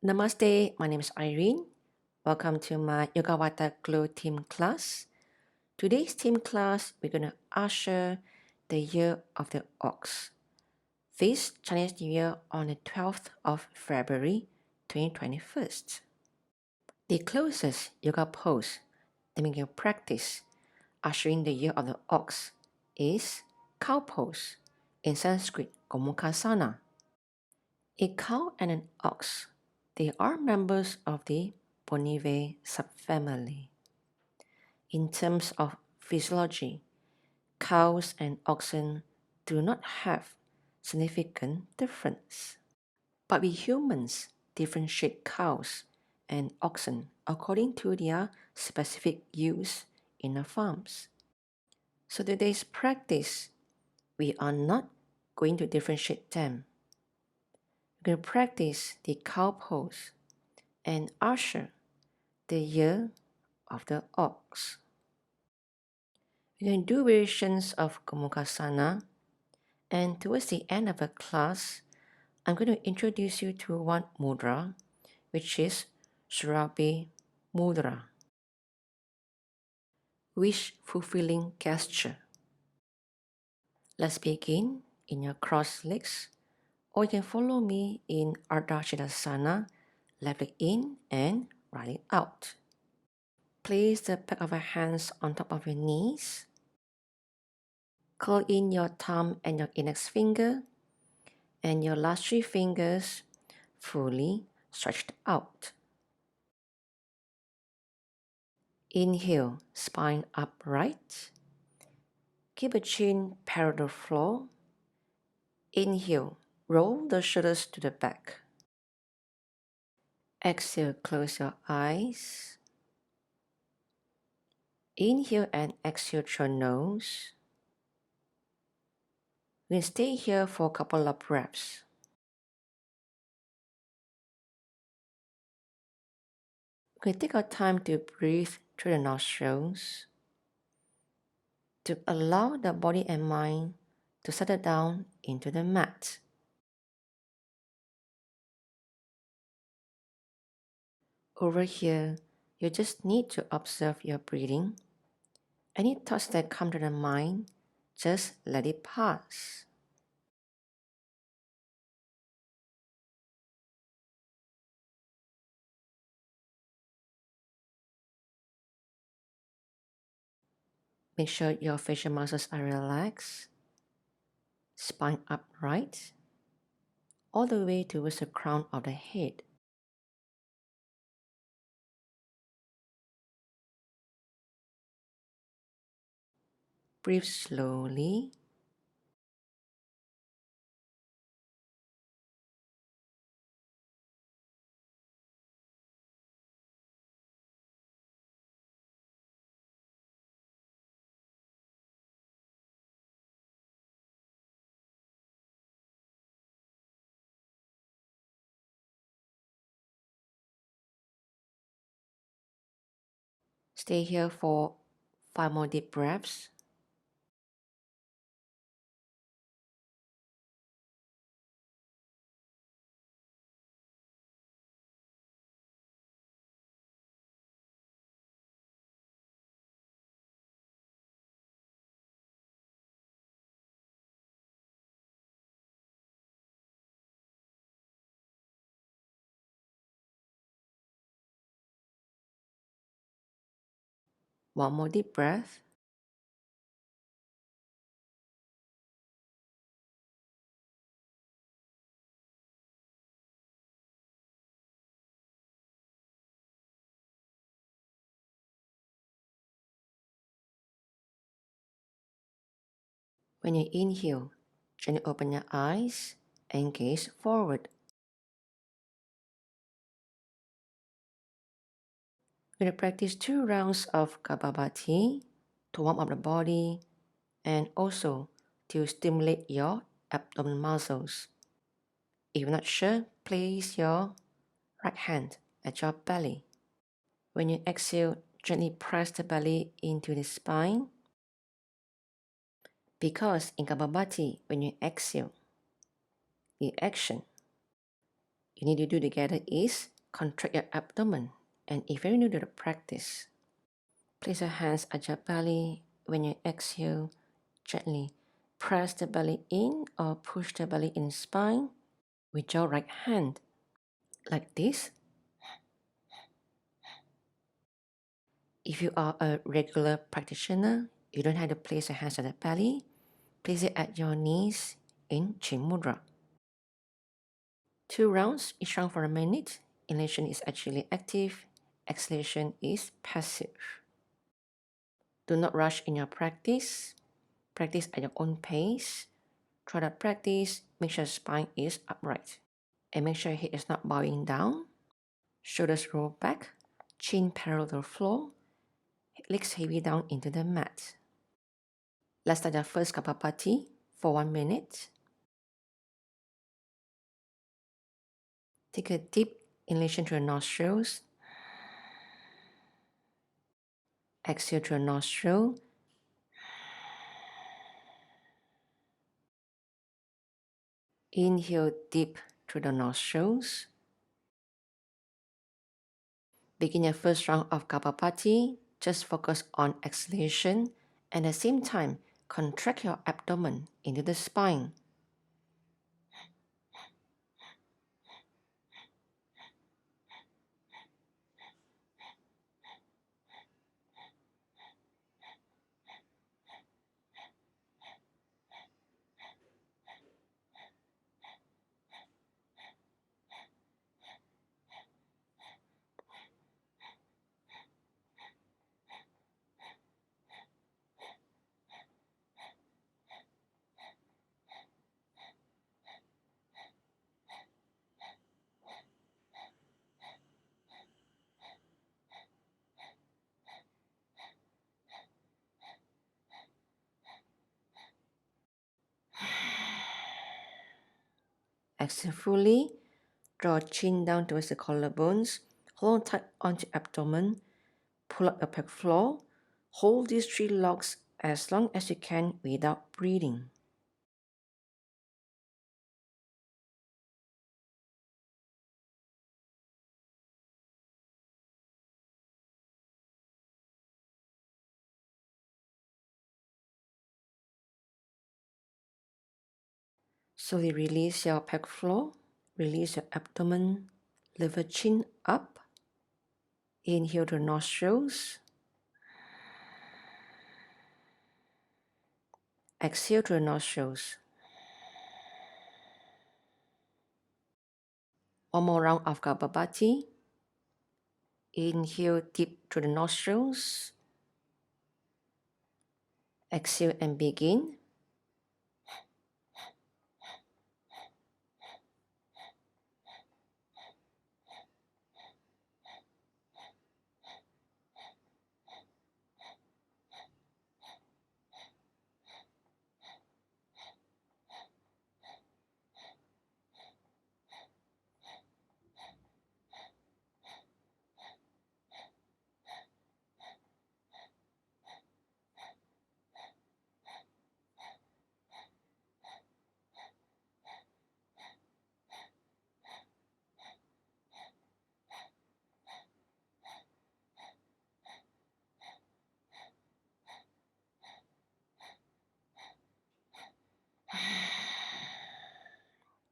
Namaste, my name is iRyne. Welcome to my Yogavatar Glow theme class. Today's theme class, we're going to usher the year of the ox. This Chinese New Year on the 12th of February 2021. The closest yoga pose that we can practice ushering the year of the ox is cow pose, in Sanskrit Gomukhasana. A cow and an ox, they are members of the Bonive subfamily. In terms of physiology, cows and oxen do not have significant difference. But we humans differentiate cows and oxen according to their specific use in our farms. So today's practice, we are not going to differentiate them. We're going to practice the cow pose and usher the year of the ox. We're going to do variations of Gomukhasana, and towards the end of the class, I'm going to introduce you to one mudra, which is Surabhi Mudra, wish-fulfilling gesture. Let's begin in your crossed legs, or you can follow me in Ardhachinasana, left leg in and right leg out. Place the back of your hands on top of your knees. Curl in your thumb and your index finger, and your last three fingers fully stretched out. Inhale, spine upright. Keep the chin parallel to the floor. Inhale, roll the shoulders to the back. Exhale, close your eyes. Inhale and exhale through your nose. We can stay here for a couple of breaths. We can take our time to breathe through the nostrils, to allow the body and mind to settle down into the mat. Over here, you just need to observe your breathing. Any thoughts that come to the mind, just let it pass. Make sure your facial muscles are relaxed, spine upright, all the way towards the crown of the head. Breathe slowly. Stay here for 5 more deep breaths. One more deep breath. When you inhale, gently open your eyes and gaze forward. We're going to practice 2 rounds of Kapalabhati to warm up the body and also to stimulate your abdominal muscles. If you're not sure, place your right hand at your belly. When you exhale, gently press the belly into the spine. Because in Kapalabhati, when you exhale, the action you need to do together is contract your abdomen. And if you're new to the practice, place your hands at your belly. When you exhale, gently press the belly in or push the belly in spine with your right hand, like this. If you are a regular practitioner, you don't have to place your hands at the belly. Place it at your knees in Chin Mudra. 2 rounds, each round for a minute. Inhalation is actually active, exhalation is passive. Do not rush in your practice. Practice at your own pace. Throughout the practice, make sure the spine is upright. And make sure your head is not bowing down. Shoulders roll back, chin parallel to the floor, legs heavy down into the mat. Let's start our first Kapapati for 1 minute. Take a deep inhalation through the nostrils. Exhale through the nostril. Inhale deep through the nostrils. Begin your first round of Kapapati. Just focus on exhalation and at the same time, contract your abdomen into the spine. Exhale fully. Draw chin down towards the collarbones. Hold tight onto abdomen. Pull up the pelvic floor. Hold these 3 locks as long as you can without breathing. Slowly release your pelvic floor. Release your abdomen. Lift your chin up. Inhale through the nostrils. Exhale through the nostrils. One more round of Kapapati. Inhale deep through the nostrils. Exhale and begin.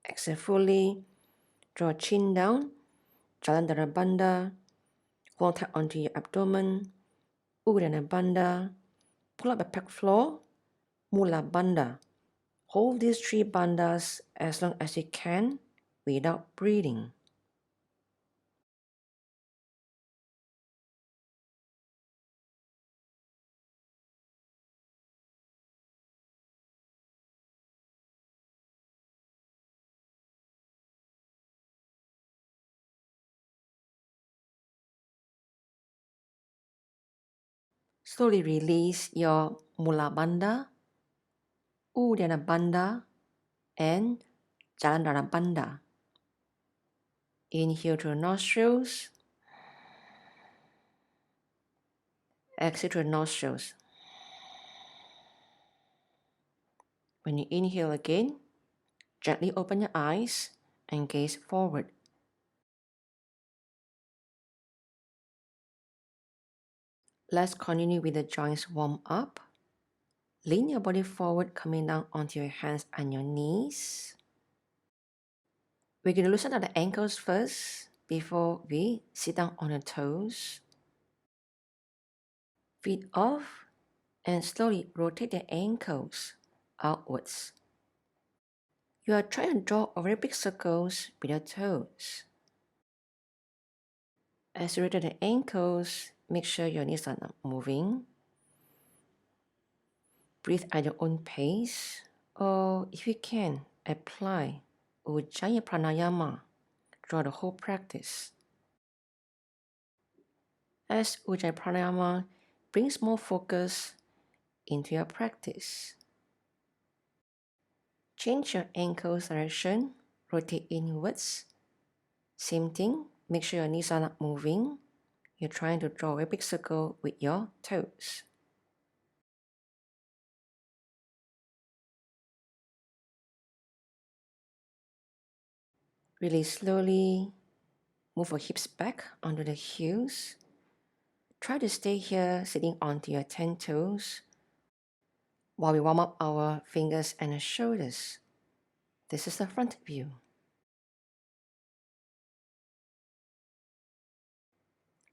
Exhale fully. Draw chin down. Jalandhara Bandha. Hold tight onto your abdomen. Uddiyana Bandha. Pull up the pelvic floor. Mula Bandha. Hold these 3 bandhas as long as you can without breathing. Slowly release your Mula Bandha, Uddiyana Bandha, and Jalandhara Bandha. Inhale through the nostrils. Exhale through the nostrils. When you inhale again, gently open your eyes and gaze forward. Let's continue with the joints warm up. Lean your body forward, coming down onto your hands and your knees. We're going to loosen up the ankles first before we sit down on the toes. Feet off and slowly rotate the ankles outwards. You are trying to draw a very big circles with your toes. As you rotate the ankles, make sure your knees are not moving. Breathe at your own pace, or if you can, apply Ujjayi Pranayama throughout the whole practice. As Ujjayi Pranayama brings more focus into your practice. Change your ankles direction, rotate inwards. Same thing, make sure your knees are not moving. You're trying to draw a big circle with your toes. Really slowly move your hips back onto the heels. Try to stay here sitting onto your 10 toes while we warm up our fingers and our shoulders. This is the front view.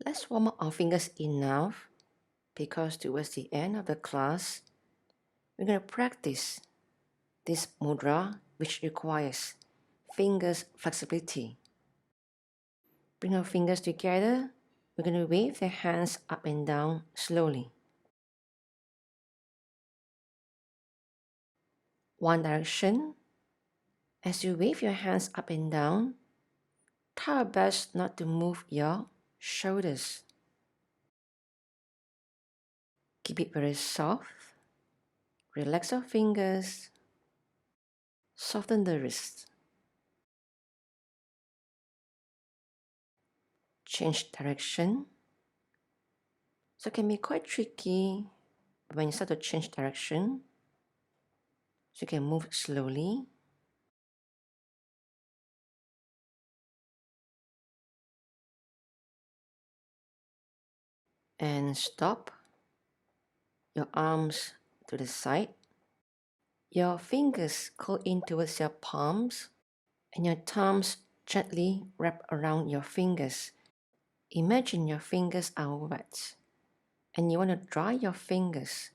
Let's warm up our fingers enough because towards the end of the class, we're going to practice this mudra which requires fingers flexibility. Bring our fingers together. We're going to wave the hands up and down slowly. One direction. As you wave your hands up and down, try your best not to move your shoulders. Keep it very soft. Relax your fingers. Soften the wrist. Change direction. So it can be quite tricky when you start to change direction. So you can move slowly. And stop. Your arms to the side. Your fingers curl in towards your palms. And your thumbs gently wrap around your fingers. Imagine your fingers are wet. And you want to dry your fingers.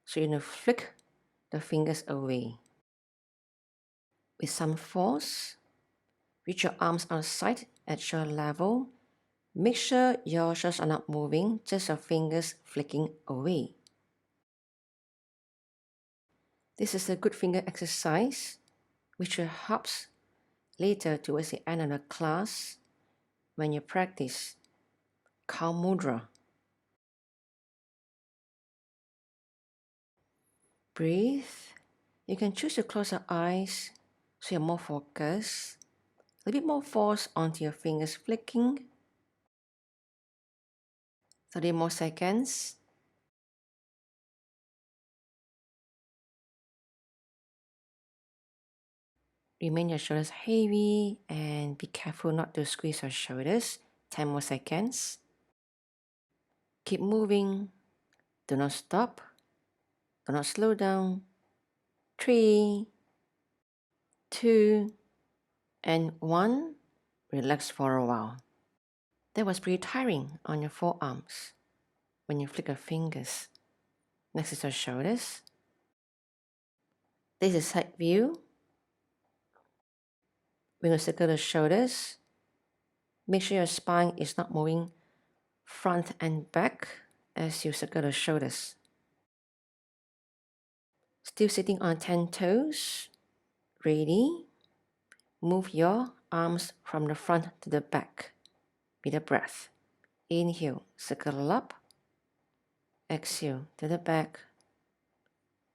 So you're going to flick the fingers away. With some force, reach your arms outside at shoulder level. Make sure your shoulders are not moving, just your fingers flicking away. This is a good finger exercise, which will help later towards the end of the class when you practice cow mudra. Breathe. You can choose to close your eyes so you're more focused. A little bit more force onto your fingers flicking. 30 more seconds. Remain your shoulders heavy and be careful not to squeeze your shoulders. 10 more seconds. Keep moving. Do not stop. Do not slow down. 3, 2, and 1. Relax for a while. That was pretty tiring on your forearms when you flick your fingers. Next is your shoulders. This is side view. We're going to circle the shoulders. Make sure your spine is not moving front and back as you circle the shoulders. Still sitting on 10 toes. Ready? Move your arms from the front to the back with a breath. Inhale, circle up. Exhale to the back.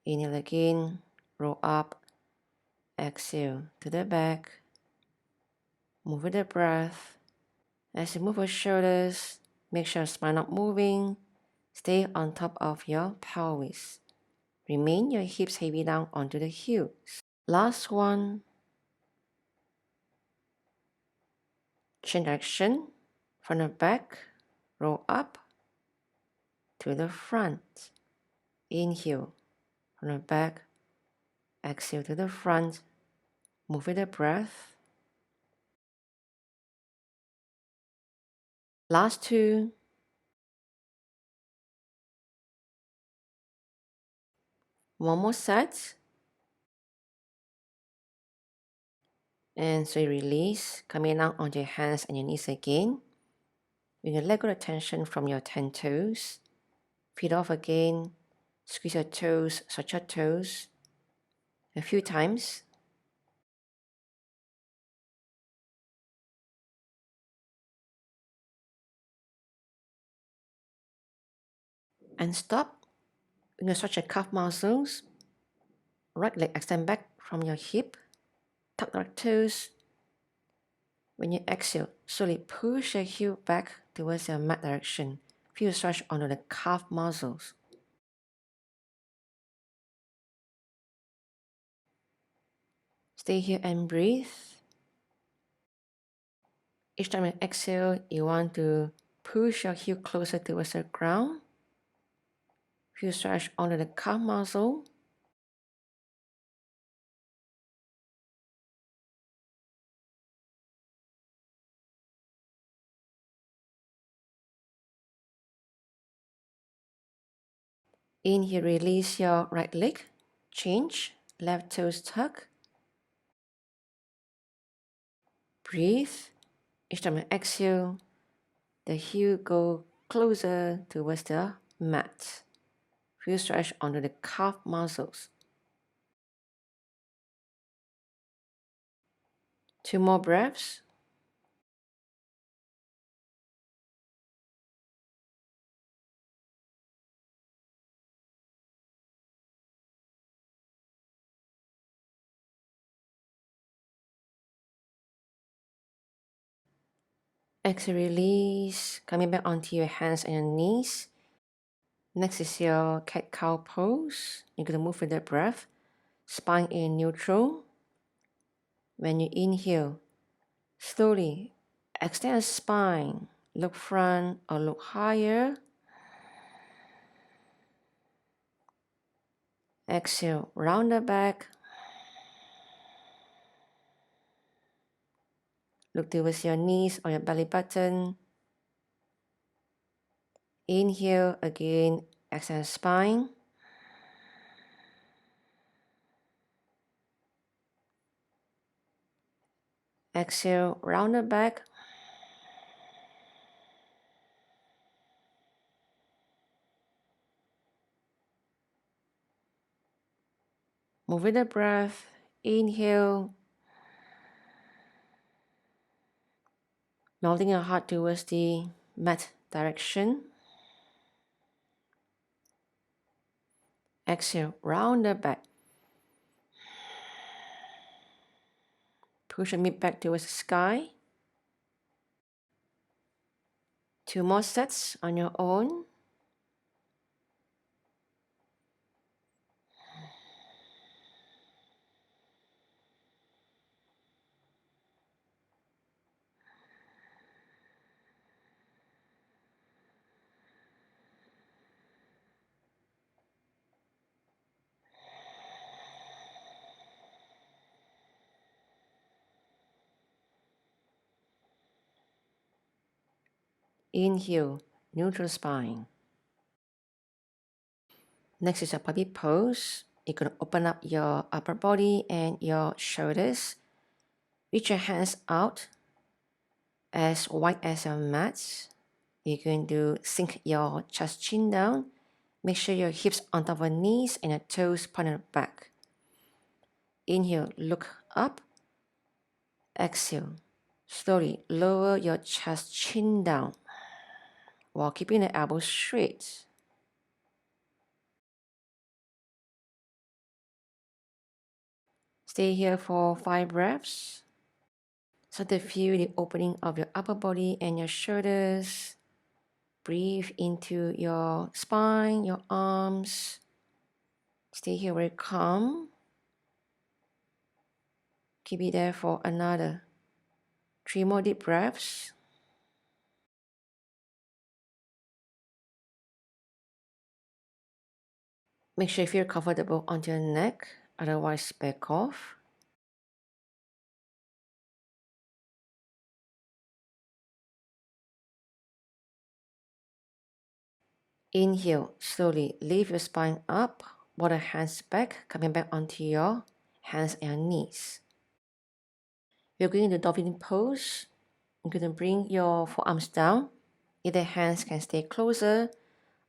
Inhale again, roll up. Exhale to the back. Move with the breath. As you move your shoulders, make sure your spine not moving. Stay on top of your pelvis. Remain your hips heavy down onto the heels. Last one. Change direction. From the back, roll up. to the front. Inhale from the back, exhale to the front. Move with the breath. Last two. One more set. And so you release, coming down onto your hands and your knees again. You're going to let go of the tension from your 10 toes. Feet off again. Squeeze your toes, touch your toes. A few times. And stop. You're going to stretch your calf muscles. Right leg extend back from your hip. Tuck the right toes. When you exhale, slowly push your heel back towards your mat direction. Feel stretch onto the calf muscles. Stay here and breathe. Each time you exhale, you want to push your heel closer towards the ground. Feel stretch onto the calf muscle. Inhale, release your right leg. Change. Left toes tuck. Breathe. Each time you exhale, the heel go closer towards the mat. Feel stretch onto the calf muscles. 2 more breaths. Exhale, release. Coming back onto your hands and your knees. Next is your cat-cow pose. You're going to move with the breath. Spine in neutral. When you inhale, slowly extend the spine. Look front or look higher. Exhale, round the back. Look towards your knees or your belly button. Inhale again, extend spine. Exhale, round the back. Move with the breath. Inhale. Melting your heart towards the mat direction. Exhale, round the back. Push your mid back towards the sky. 2 more sets on your own. Inhale, neutral spine. Next is a puppy pose. You're going to open up your upper body and your shoulders. Reach your hands out as wide as your mat. You're going to sink your chest chin down. Make sure your hips on top of your knees and your toes pointed back. Inhale, look up. Exhale, slowly lower your chest chin down while keeping the elbows straight. Stay here for 5 breaths. Start to feel the opening of your upper body and your shoulders. Breathe into your spine, your arms. Stay here very calm. Keep it there for another 3 more deep breaths. Make sure you feel comfortable on your neck, otherwise back off. Inhale, slowly lift your spine up, walk the hands back, coming back onto your hands and knees. You're going to dolphin pose. You're going to bring your forearms down. Either hands can stay closer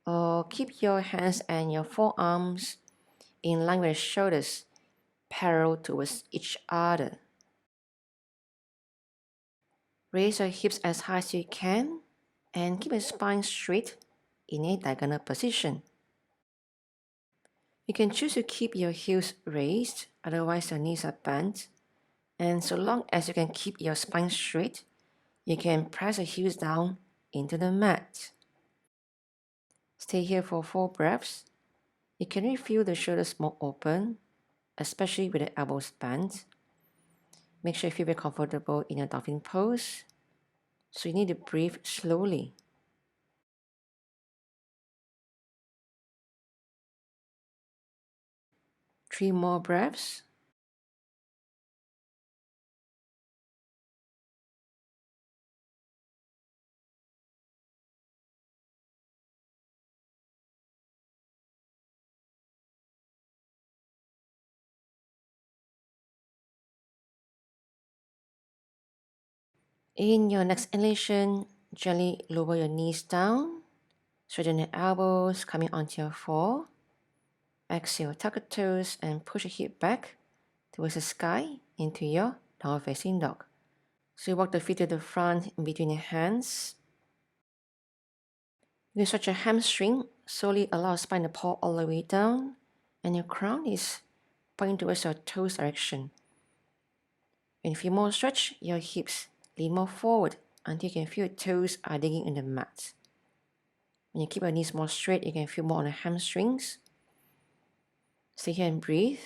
or keep your hands and your forearms in line with the shoulders, parallel towards each other. Raise your hips as high as you can and keep your spine straight in a diagonal position. You can choose to keep your heels raised, otherwise your knees are bent. And so long as you can keep your spine straight, you can press your heels down into the mat. Stay here for 4 breaths. You can really feel the shoulders more open, especially with the elbows bent. Make sure you feel very comfortable in a dolphin pose. So you need to breathe slowly. Three more breaths. In your next inhalation, gently lower your knees down. Straighten your elbows, coming onto your floor. Exhale, tuck your toes and push your hip back towards the sky into your downward facing dog. So you walk the feet to the front in between your hands. You can stretch your hamstring, slowly allow your spine to pull all the way down, and your crown is pointing towards your toes direction. When you feel more stretch, your hips lean more forward until you can feel your toes are digging in the mat. When you keep your knees more straight, you can feel more on the hamstrings. Stay here and breathe.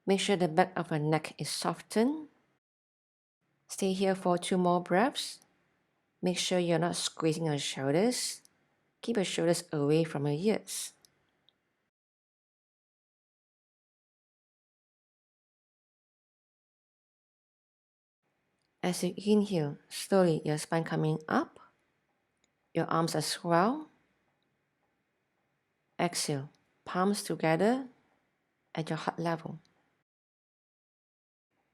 Make sure the back of your neck is softened. Stay here for 2 more breaths. Make sure you're not squeezing your shoulders. Keep your shoulders away from your ears. As you inhale, slowly your spine coming up. Your arms are swell. Exhale, palms together at your heart level.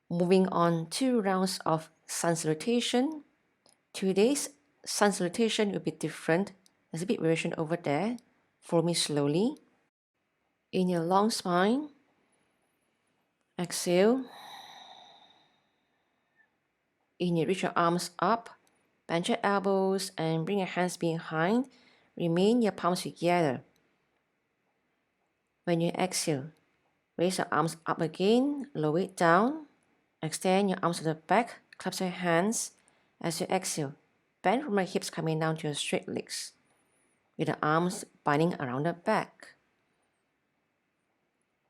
Moving on 2 rounds of sun salutation. Today's sun salutation will be different. There's a bit variation over there. Follow me slowly. In your long spine, exhale. Inhale, reach your arms up, bend your elbows and bring your hands behind. Remain your palms together. When you exhale, raise your arms up again, lower it down. Extend your arms to the back, clasp your hands. As you exhale, bend from your hips coming down to your straight legs, with the arms binding around the back.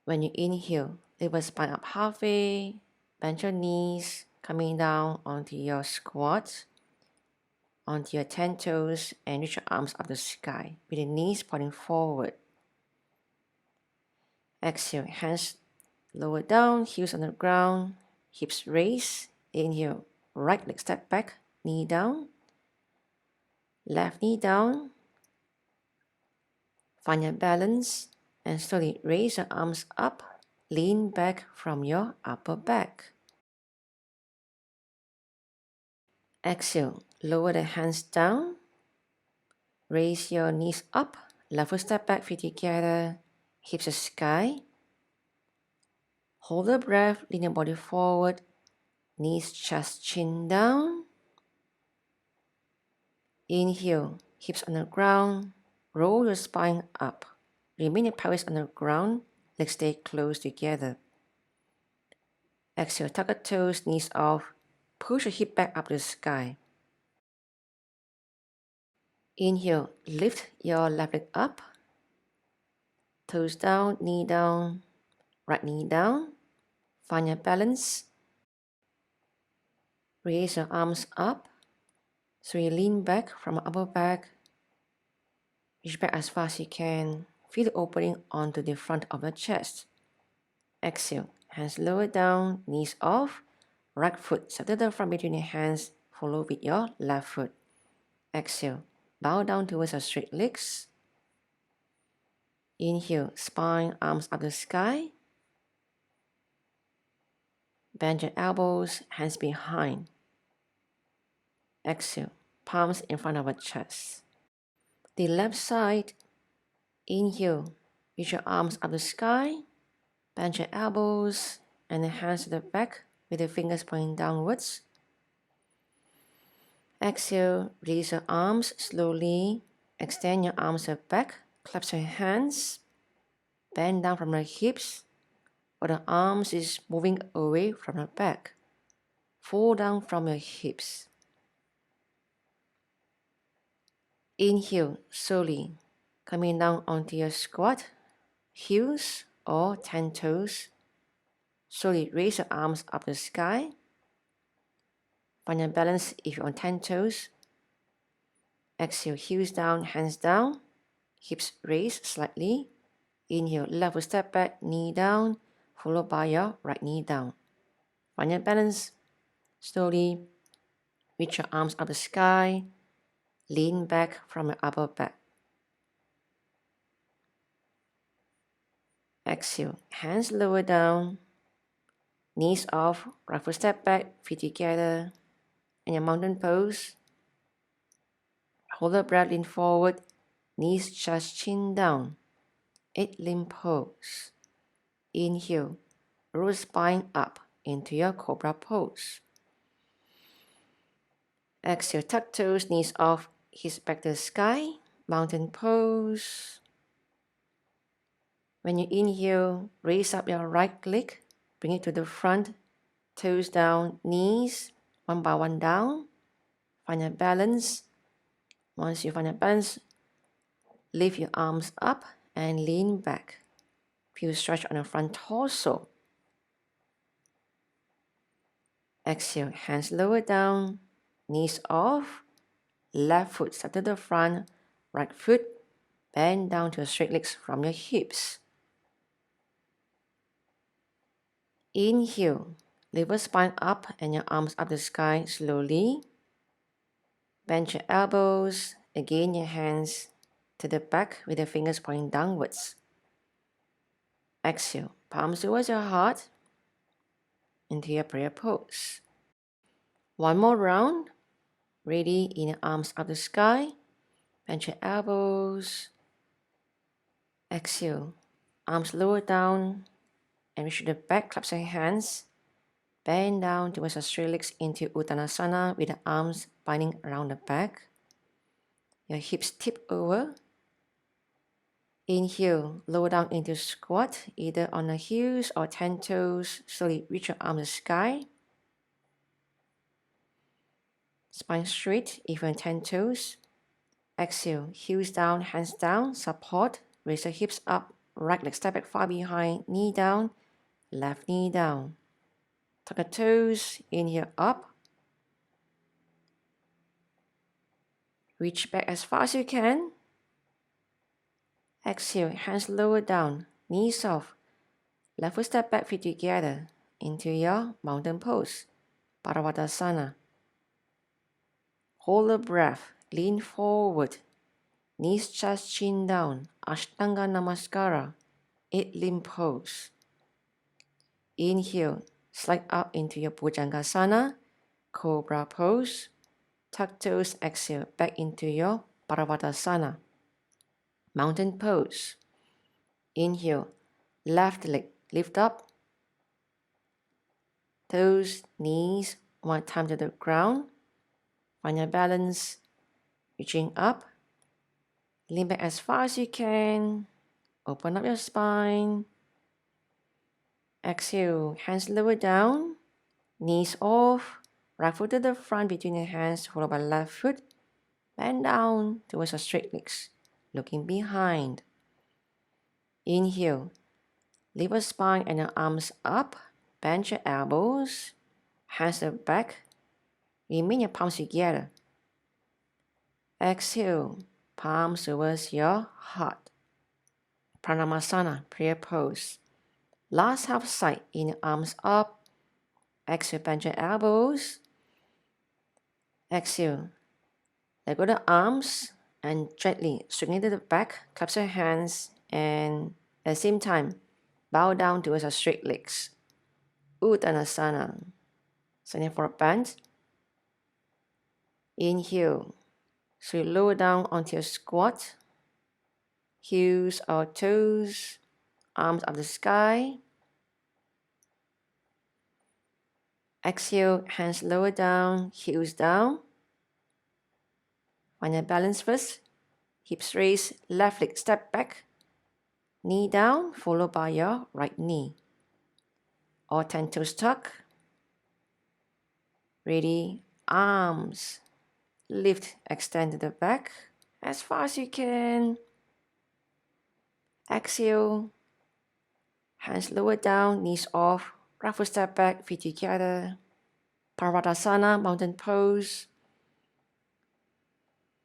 When you inhale, lift your spine up halfway, bend your knees, coming down onto your squat, onto your 10 toes, and reach your arms up to the sky, with the knees pointing forward. Exhale, hands lower down, heels on the ground, hips raised. Inhale, right leg step back, knee down. Left knee down. Find your balance and slowly raise your arms up. Lean back from your upper back. Exhale, lower the hands down. Raise your knees up. Left foot step back, feet together, hips to sky. Hold the breath, lean your body forward. Knees, chest, chin down. Inhale, hips on the ground. Roll your spine up. Remain your pelvis on the ground. Legs stay close together. Exhale, tuck your toes, knees off. Push your hip back up to the sky. Inhale, lift your left leg up. Toes down, knee down. Right knee down. Find your balance. Raise your arms up. So you lean back from upper back. Reach back as far as you can. Feel the opening onto the front of the chest. Exhale. Hands lower down, knees off. Right foot step to the front between your hands. Follow with your left foot. Exhale. Bow down towards your straight legs. Inhale. Spine, arms up the sky. Bend your elbows, hands behind. Exhale. Palms in front of your chest. The left side. Inhale. Reach your arms up the sky. Bend your elbows and the hands to the back with the fingers pointing downwards. Exhale, release your arms slowly. Extend your arms back. Clasp your hands. Bend down from the hips, or the arms is moving away from the back. Fall down from your hips. Inhale, slowly, coming down onto your squat, heels or 10 toes. Slowly raise your arms up the sky. Find your balance if you're on 10 toes. Exhale, heels down, hands down. Hips raised slightly. Inhale, left foot step back, knee down, followed by your right knee down. Find your balance. Slowly reach your arms up the sky. Lean back from your upper back. Exhale, hands lower down. Knees off, right foot step back, feet together. In your mountain pose. Hold the breath, lean forward. Knees, chest, chin down. 8 limb pose. Inhale, roll spine up into your cobra pose. Exhale, tuck toes, knees off, hips back to the sky, mountain pose. When you inhale, raise up your right leg, bring it to the front, toes down, knees, one by one down. Find your balance. Once you find your balance, lift your arms up and lean back. Feel stretch on the front torso. Exhale, hands lower down, knees off, left foot step to the front, right foot bend down to your straight legs from your hips. Inhale, lift your spine up and your arms up the sky slowly. Bend your elbows, again your hands to the back with the fingers pointing downwards. Exhale, palms towards your heart into your prayer pose. One more round. Ready, inner arms up the sky. Bend your elbows. Exhale, arms lower down and reach to the back, clasp your hands. Bend down towards your straight legs into Uttanasana with the arms binding around the back. Your hips tip over. Inhale, lower down into squat, either on the heels or 10 toes. Slowly reach your arms to the sky. Spine straight, if you're on 10 toes. Exhale, heels down, hands down, support. Raise the hips up, right leg step back far behind, knee down, left knee down. Tuck the toes, inhale up. Reach back as far as you can. Exhale, hands lower down, knees off. Left foot step back, feet together into your mountain pose, Paravadasana. Hold the breath, lean forward. Knees, chest, chin down, Ashtanga Namaskara, 8 limb pose. Inhale, slide up into your Bhujangasana, Cobra pose. Tuck toes, exhale, back into your Paravadasana, mountain pose. Inhale, left leg lift up. Toes, knees, one time to the ground. Find your balance, reaching up. Lean back as far as you can. Open up your spine. Exhale, hands lower down. Knees off. Right foot to the front between your hands, followed by left foot. Bend down towards your straight legs, looking behind. Inhale. Lift your spine and your arms up. Bend your elbows. Hands to the back. Remain your palms together. Exhale. palms towards your heart. Pranayama, prayer pose. Last half side, inner arms up. Exhale, bend your elbows. Exhale, let go the arms and gently straighten to the back, clasp your hands, and at the same time, bow down towards your straight legs. Uttanasana. Sending forward bend. Inhale. So you lower down onto your squat. Heels or toes. Arms up the sky. Exhale, hands lower down, heels down. Find your balance first. Hips raised, left leg step back. Knee down, followed by your right knee. All 10 toes tuck. Ready, arms. Lift, extend to the back as far as you can. Exhale. Hands lower down, knees off. Right foot step back, feet together. Parvatasana, mountain pose.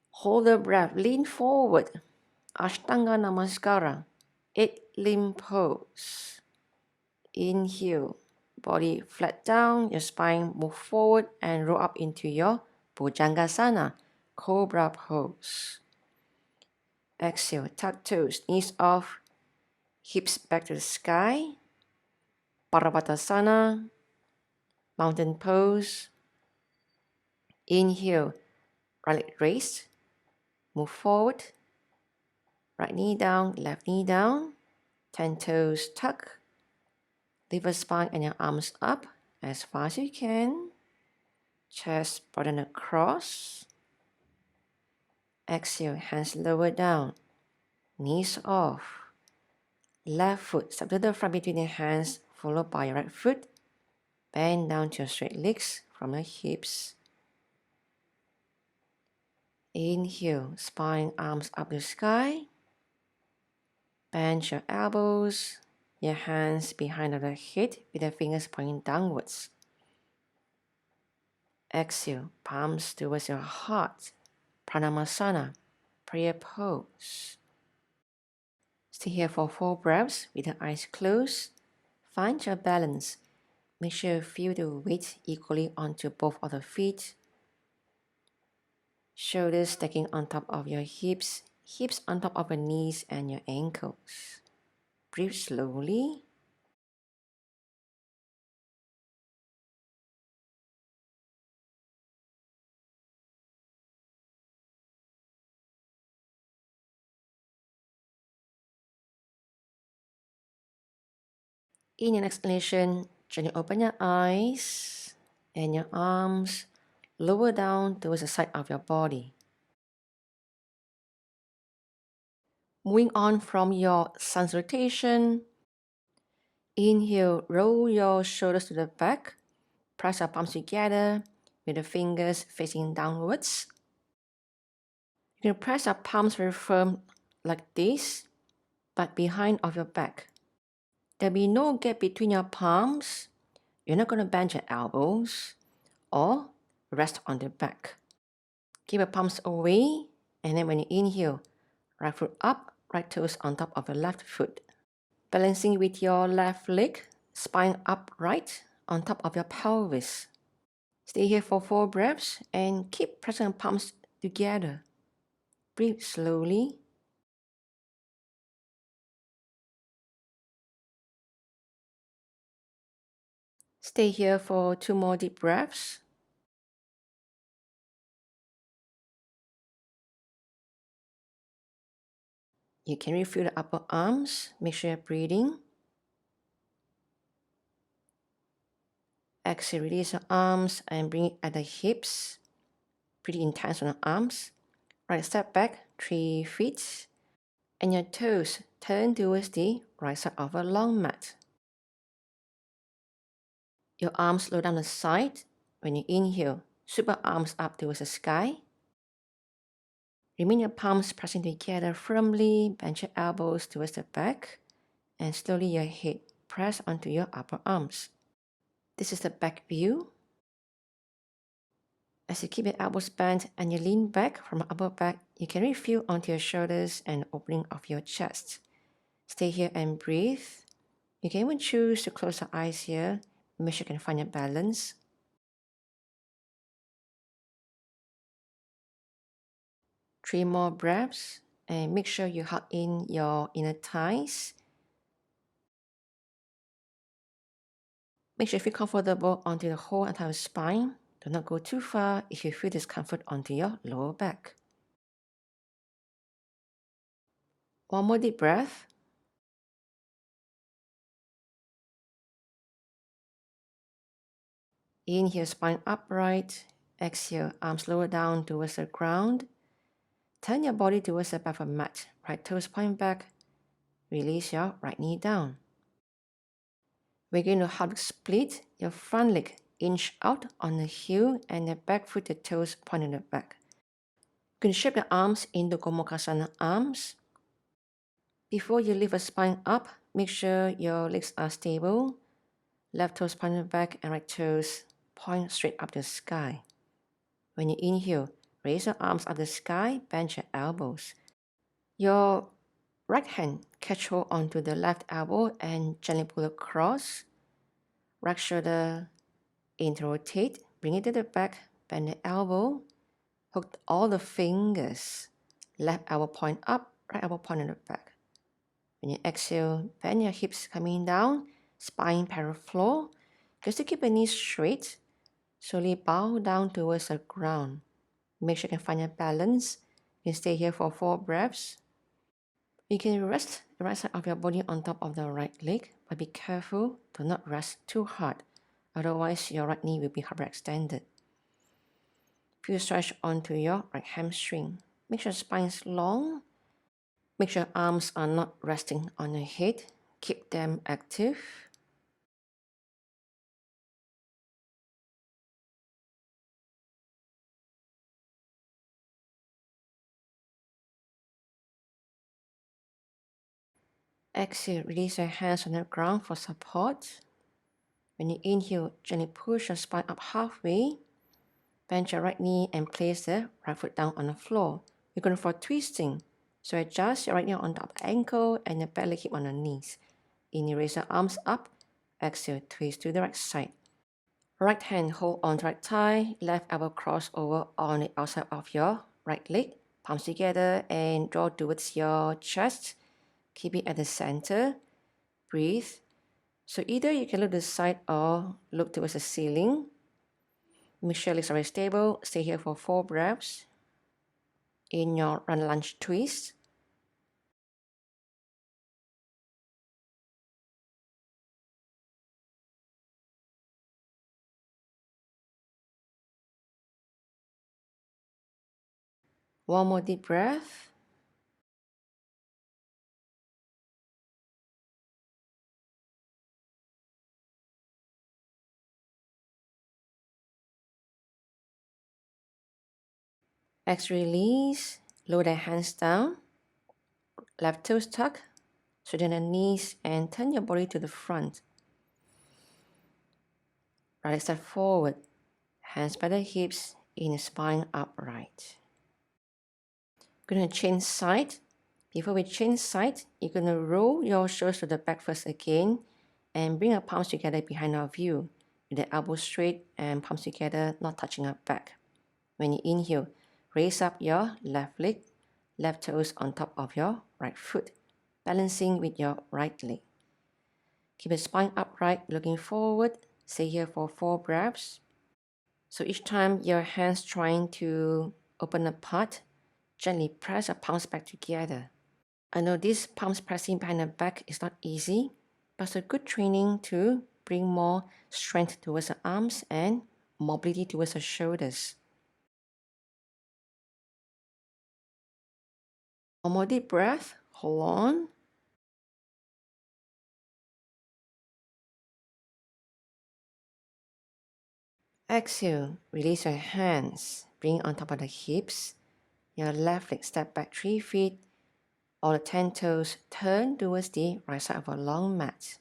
Hold the breath, lean forward. Ashtanga Namaskara, 8 limb pose. Inhale, body flat down, your spine move forward and roll up into your Bhujangasana, cobra pose. Exhale, tuck toes, knees off, hips back to the sky. Parvatasana, mountain pose. Inhale, right leg raised, move forward. Right knee down, left knee down. 10 toes tuck. Lift your spine and your arms up as far as you can. Chest broaden across. Exhale, hands lower down. Knees off. Left foot step to the front between your hands, followed by your right foot. Bend down to your straight legs from your hips. Inhale, spine, arms up the sky. Bend your elbows, your hands behind the head with the fingers pointing downwards. Exhale, palms towards your heart. Pranayama, prayer pose. Stay here for 4 breaths with the eyes closed. Find your balance. Make sure you feel the weight equally onto both of the feet. Shoulders stacking on top of your hips, hips on top of your knees and your ankles. Breathe slowly. In your exhalation, gently open your eyes and your arms lower down towards the side of your body. Moving on from your sun salutation, inhale, roll your shoulders to the back, press your palms together with the fingers facing downwards. You can press your palms very firm like this, but behind of your back. There'll be no gap between your palms. You're not going to bend your elbows or rest on the back. Keep your palms away, and then when you inhale, right foot up, right toes on top of your left foot. Balancing with your left leg, spine upright on top of your pelvis. Stay here for 4 breaths and keep pressing your palms together. Breathe slowly. Stay here for 2 more deep breaths. You can refill the upper arms. Make sure you're breathing. Exhale, release your arms and bring it at the hips. Pretty intense on the arms. Right step back, 3 feet. And your toes turn towards the right side of a long mat. Your arms slow down the side. When you inhale, sweep your arms up towards the sky. Remain your palms pressing together firmly. Bend your elbows towards the back. And slowly your head press onto your upper arms. This is the back view. As you keep your elbows bent and you lean back from your upper back, you can really feel onto your shoulders and opening of your chest. Stay here and breathe. You can even choose to close your eyes here. Make sure you can find your balance. Three more breaths and make sure you hug in your inner thighs. Make sure you feel comfortable onto the whole entire spine. Do not go too far if you feel discomfort onto your lower back. One more deep breath. Inhale, spine upright. Exhale, arms lower down towards the ground. Turn your body towards the back of the mat. Right toes point back. Release your right knee down. We're going to half split your front leg inch out on the heel and the back foot, the toes pointing the back. You can shape the arms into Gomukhasana arms. Before you lift the spine up, make sure your legs are stable. Left toes pointing back and right toes point straight up the sky. When you inhale, raise your arms up the sky, bend your elbows. Your right hand catch hold onto the left elbow and gently pull across. Right shoulder in to rotate, bring it to the back, bend the elbow, hook all the fingers. Left elbow point up, right elbow point in the back. When you exhale, bend your hips coming down, spine parallel floor. Just to keep your knees straight, slowly bow down towards the ground. Make sure you can find your balance. You can stay here for 4 breaths. You can rest the right side of your body on top of the right leg, but be careful, do not rest too hard. Otherwise, your right knee will be hyperextended. Feel stretch onto your right hamstring. Make sure spine is long. Make sure arms are not resting on your head. Keep them active. Exhale, release your hands on the ground for support. When you inhale, gently push your spine up halfway. Bend your right knee and place the right foot down on the floor. You're going for twisting. So adjust your right knee on top of the ankle and your back leg hip on the knees. Inhale, raise your arms up. Exhale, twist to the right side. Right hand hold on right thigh, left elbow cross over on the outside of your right leg. Palms together and draw towards your chest. Keep it at the center. Breathe. So either you can look to the side or look towards the ceiling. Make sure legs are very stable. Stay here for 4 breaths. In your run lunge twist. One more deep breath. Exhale, release. Lower the hands down. Left toes tuck. Straighten the knees and turn your body to the front. Right leg step forward. Hands by the hips, inner spine upright. We're going to change side. Before we change side, you're going to roll your shoulders to the back first again and bring your palms together behind our view with the elbows straight and palms together, not touching our back. When you inhale, raise up your left leg, left toes on top of your right foot, balancing with your right leg. Keep the spine upright, looking forward. Stay here for 4 breaths. So each time your hands trying to open apart, gently press your palms back together. I know this palms pressing behind the back is not easy, but it's a good training to bring more strength towards the arms and mobility towards the shoulders. One more deep breath. Hold on. Exhale. Release your hands. Bring on top of the hips. Your left leg step back 3 feet. All the 10 toes turn towards the right side of a long mat.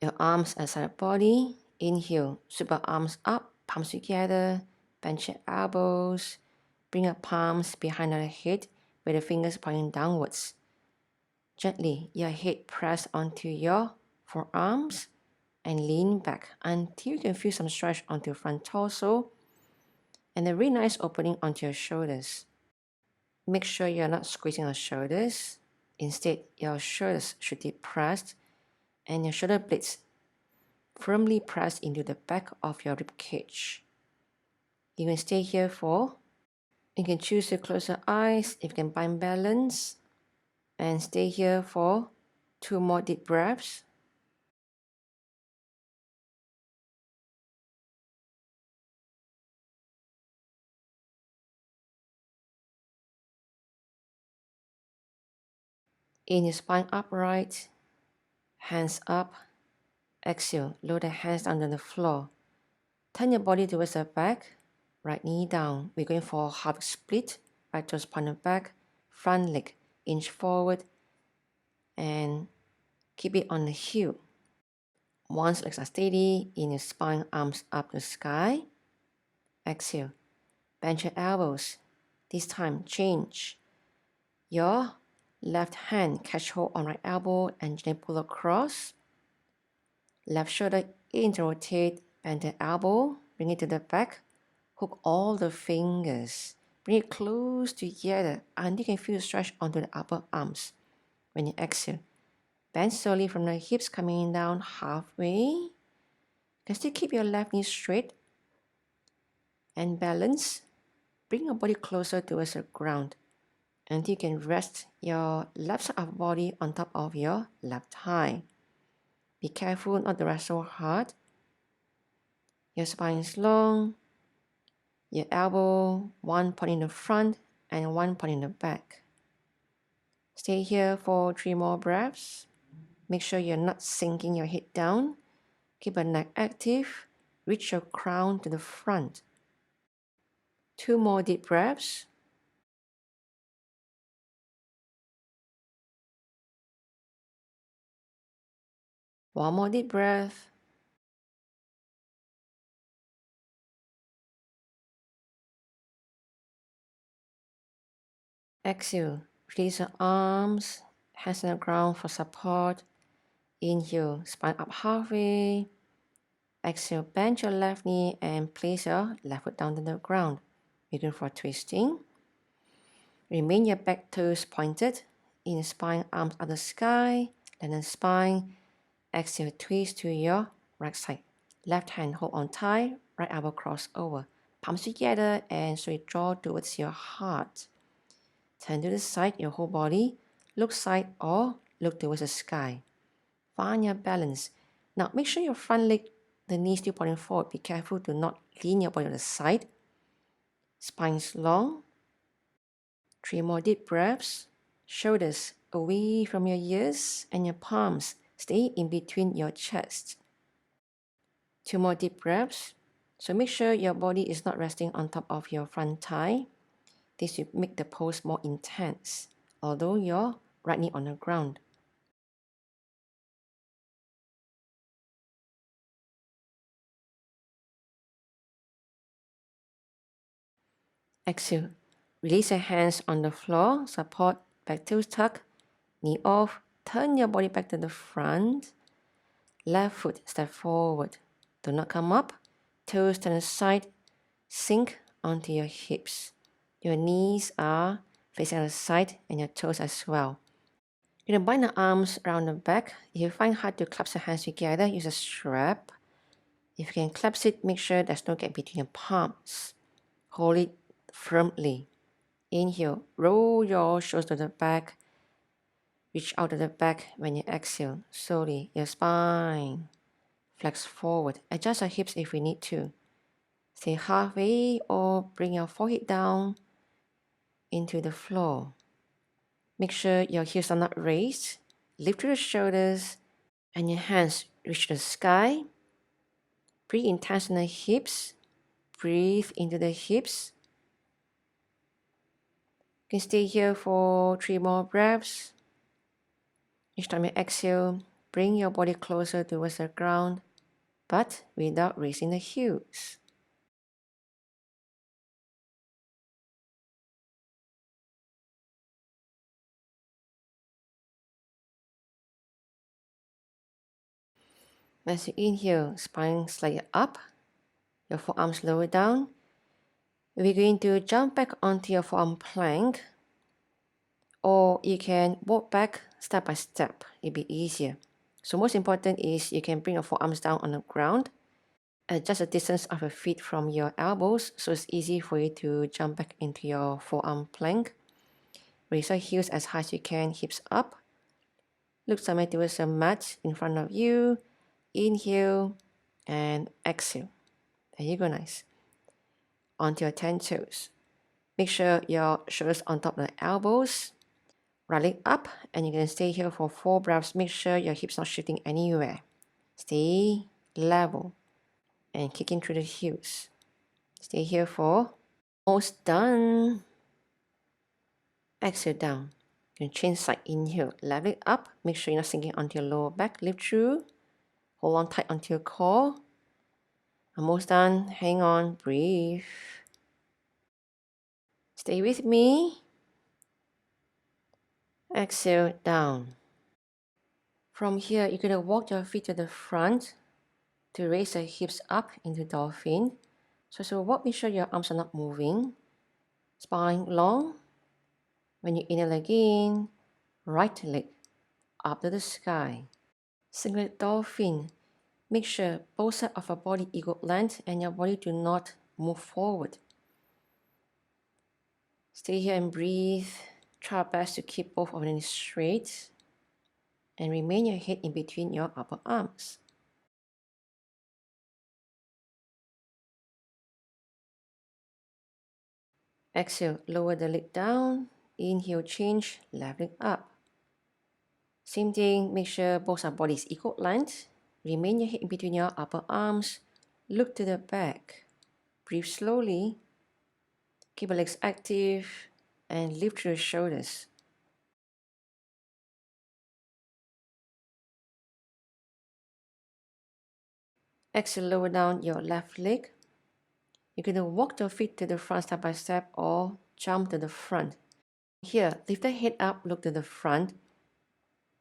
Your arms outside the body. Inhale. Sweep your arms up. Palms together. Bend your elbows. Bring your palms behind your head with the fingers pointing downwards. Gently, your head press onto your forearms and lean back until you can feel some stretch onto your front torso and a really nice opening onto your shoulders. Make sure you're not squeezing your shoulders. Instead, your shoulders should be pressed and your shoulder blades firmly pressed into the back of your rib cage. You can stay here for, you can choose to close your eyes if you can find balance, and stay here for 2 more deep breaths. In your spine upright, hands up. Exhale, lower the hands down to the floor. Turn your body towards the back, right knee down. We're going for a half split, right toes pointed back, front leg inch forward, and keep it on the heel. Once legs are steady, in your spine, arms up to the sky. Exhale, bend your elbows. This time, change. Your left hand catch hold on right elbow and gently pull across. Left shoulder in to rotate, bend the elbow, bring it to the back, hook all the fingers, bring it close together and you can feel the stretch onto the upper arms. When you exhale, bend slowly from the hips coming down halfway. You can still keep your left knee straight and balance. Bring your body closer towards the ground until you can rest your left side of the body on top of your left thigh. Be careful not to rest so hard. Your spine is long. Your elbow, one point in the front and one point in the back. Stay here for 3 more breaths. Make sure you're not sinking your head down. Keep your neck active. Reach your crown to the front. 2 more deep breaths. One more deep breath. Exhale. Release your arms, hands on the ground for support. Inhale, spine up halfway. Exhale, bend your left knee and place your left foot down to the ground. Begin for twisting. Remain your back toes pointed. In the spine, arms up the sky. Lengthen spine. Exhale, twist to your right side. Left hand hold on tight. Right elbow cross over. Palms together and slowly draw towards your heart. Turn to the side, your whole body. Look side or look towards the sky. Find your balance. Now make sure your front leg, the knees still pointing forward. Be careful to not lean your body on the side. Spine is long. 3 more deep breaths. Shoulders away from your ears and your palms stay in between your chest. 2 more deep breaths. So make sure your body is not resting on top of your front thigh. This will make the pose more intense, although your right knee on the ground. Exhale. Release your hands on the floor. Support, back toes tuck, knee off. Turn your body back to the front. Left foot step forward. Do not come up. Toes turn aside. Sink onto your hips. Your knees are facing on the side and your toes as well. You're going to bind the arms around the back. If you find hard to clasp the hands together, use a strap. If you can clasp it, make sure there's no gap between your palms. Hold it firmly. Inhale, roll your shoulders to the back. Reach out to the back when you exhale. Slowly, your spine. Flex forward. Adjust your hips if we need to. Stay halfway or bring your forehead down into the floor. Make sure your heels are not raised. Lift your shoulders and your hands reach the sky. Breathe in, tension the hips. Breathe into the hips. You can stay here for 3 more breaths. Each time you exhale, bring your body closer towards the ground, but without raising the heels. As you inhale, spine slightly up, your forearms lower down. We're going to jump back onto your forearm plank, or you can walk back step by step. It'll be easier. So most important is you can bring your forearms down on the ground, adjust the distance of your feet from your elbows so it's easy for you to jump back into your forearm plank. Raise your heels as high as you can, hips up. Look somewhere towards the mat in front of you. Inhale and exhale. There you go, nice. Onto your 10 toes. Make sure your shoulders on top of the elbows. Right leg up, and you can stay here for 4 breaths. Make sure your hips not shifting anywhere. Stay level and kicking through the heels. Stay here for almost done. Exhale down. You can change side. Inhale, left leg up. Make sure you're not sinking onto your lower back. Lift through. Hold on tight onto your core. Almost done. Hang on. Breathe. Stay with me. Exhale down. From here, you're going to walk your feet to the front to raise the hips up into dolphin. So as you walk, make sure your arms are not moving. Spine long. When you inhale again, right leg up to the sky. Single dolphin. Make sure both sides of your body equal length and your body do not move forward. Stay here and breathe. Try your best to keep both of them straight and remain your head in between your upper arms. Exhale, lower the leg down. Inhale, change, left leg up. Same thing, make sure both our bodies equal length. Remain your head in between your upper arms. Look to the back. Breathe slowly. Keep your legs active and lift through the shoulders. Exhale, lower down your left leg. You're going to walk your feet to the front step by step or jump to the front. Here, lift the head up, look to the front.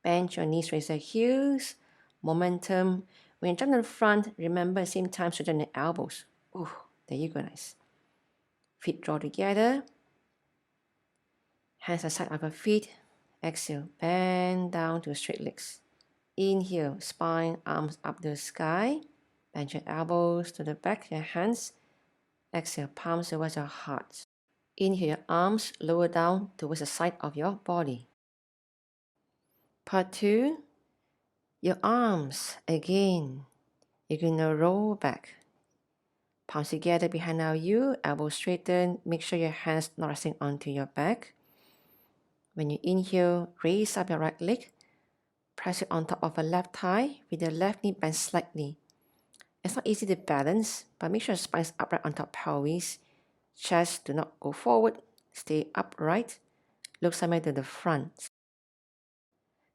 Bend your knees, raise your heels. Momentum. When you jump to the front, remember at the same time, straighten the elbows. Ooh, there you go, nice. Feet draw together. Hands aside of your feet. Exhale, bend down to straight legs. Inhale, spine, arms up to the sky. Bend your elbows to the back, your hands. Exhale, palms towards your heart. Inhale, your arms lower down towards the side of your body. Part 2, your arms again. You're going to roll back. Palms together behind you, elbows straighten. Make sure your hands not resting onto your back. When you inhale, raise up your right leg. Press it on top of your left thigh with your left knee bent slightly. It's not easy to balance, but make sure your spine is upright on top pelvis. Chest do not go forward. Stay upright. Look somewhere to the front.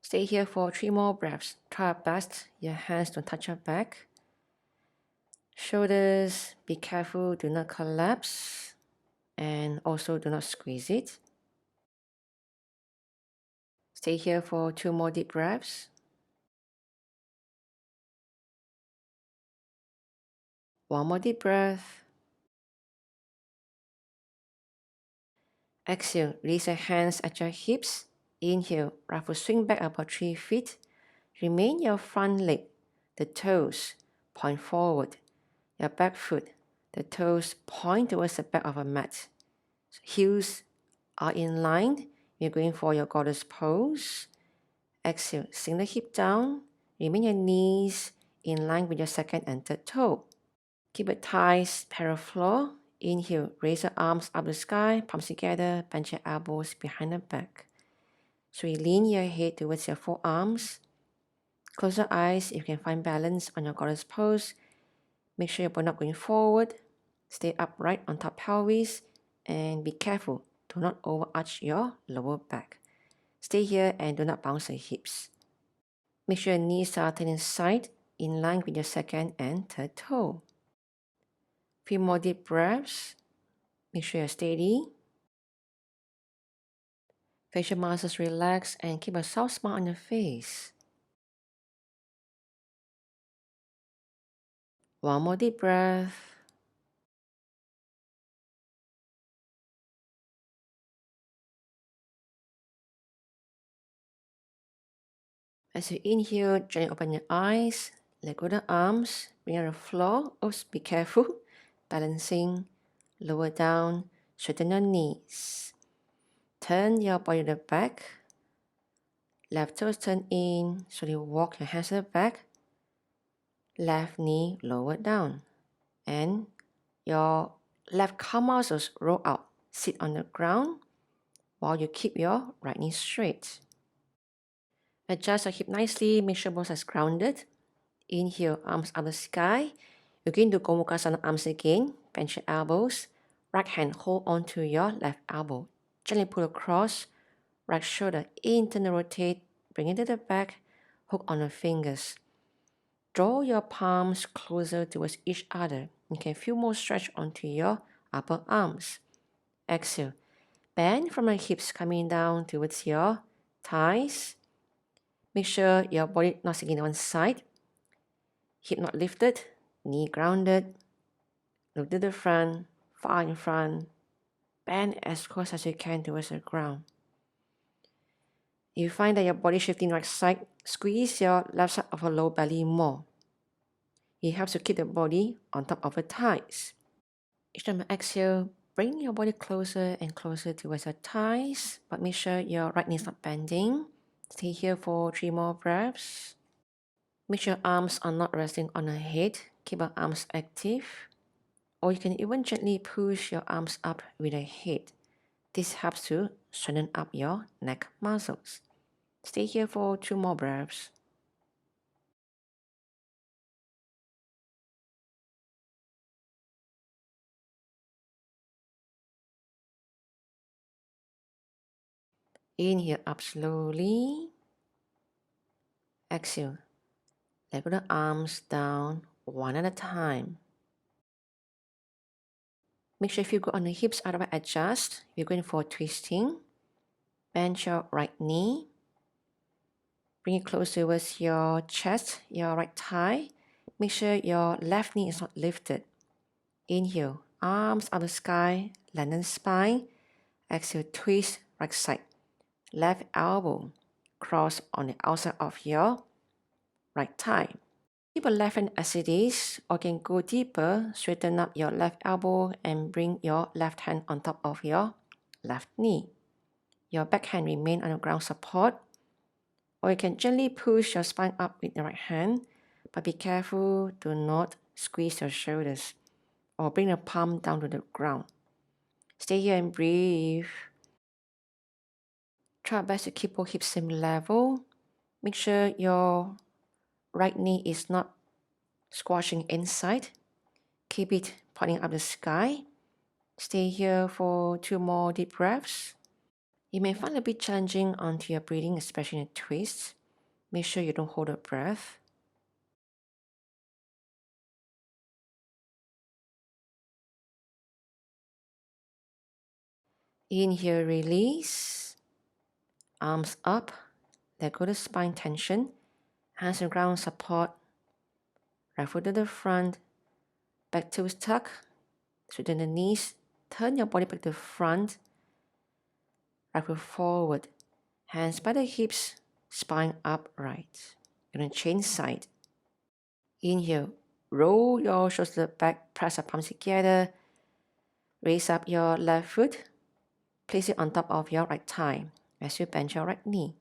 Stay here for 3 more breaths. Try your best. Your hands don't touch your back. Shoulders, be careful, do not collapse. And also do not squeeze it. Stay here for 2 more deep breaths. One more deep breath. Exhale, release your hands at your hips. Inhale, right foot swing back about 3 feet. Remain your front leg, the toes point forward. Your back foot, the toes point towards the back of a mat. So heels are in line. You're going for your goddess pose. Exhale, sink the hip down. Remain your knees in line with your second and third toe. Keep your thighs parallel floor. Inhale, raise your arms up the sky, palms together, bend your elbows behind the back. So you lean your head towards your forearms. Close your eyes if you can find balance on your goddess pose. Make sure your body not going forward. Stay upright on top pelvis and be careful. Do not overarch your lower back. Stay here and do not bounce your hips. Make sure your knees are turned inside in line with your second and third toe. Few more deep breaths. Make sure you're steady. Facial muscles relax and keep a soft smile on your face. One more deep breath. As you inhale, gently open your eyes, let go the arms, bring on the floor. Oops, be careful. Balancing, lower down, straighten your knees. Turn your body to the back. Left toes turn in, slowly walk your hands to the back. Left knee lower down. And your left calf muscles roll out. Sit on the ground while you keep your right knee straight. Adjust your hip nicely, make sure both sides grounded. Inhale, arms up the sky. You're going to Gomukhasana arms again. Bend your elbows. Right hand hold on to your left elbow. Gently pull across. Right shoulder internal rotate. Bring it to the back. Hook on the fingers. Draw your palms closer towards each other. You can feel more stretch onto your upper arms. Exhale. Bend from the hips coming down towards your thighs. Make sure your body not sinking on one side. Hip not lifted, knee grounded. Look to the front, far in front. Bend as close as you can towards the ground. If you find that your body shifting right side, squeeze your left side of your lower belly more. It helps to keep the body on top of the thighs. Each time you exhale, bring your body closer and closer towards your thighs, but make sure your right knee is not bending. Stay here for 3 more breaths. Make sure your arms are not resting on your head. Keep your arms active. Or you can even gently push your arms up with the head. This helps to strengthen up your neck muscles. Stay here for 2 more breaths. Inhale up slowly. Exhale. Let go the arms down one at a time. Make sure if you go on the hips, otherwise adjust. You're going for twisting. Bend your right knee. Bring it close towards your chest, your right thigh. Make sure your left knee is not lifted. Inhale, arms up the sky, lengthen spine. Exhale, twist right side. Left elbow, cross on the outside of your right thigh. Keep your left hand as it is, or can go deeper, straighten up your left elbow and bring your left hand on top of your left knee. Your back hand remain on the ground support, or you can gently push your spine up with the right hand, but be careful to not squeeze your shoulders or bring the palm down to the ground. Stay here and breathe. Try best to keep both hips same level. Make sure your right knee is not squashing inside. Keep it pointing up the sky. Stay here for 2 more deep breaths. You may find it a bit challenging onto your breathing, especially in a twist. Make sure you don't hold your breath. Inhale, release. Arms up. Let go the spine tension. Hands on ground support. Right foot to the front. Back toes tuck. Straighten the knees. Turn your body back to the front. Right foot forward. Hands by the hips. Spine upright. You're going to change side. Inhale. Roll your shoulders back. Press your palms together. Raise up your left foot. Place it on top of your right thigh as you bend your right knee.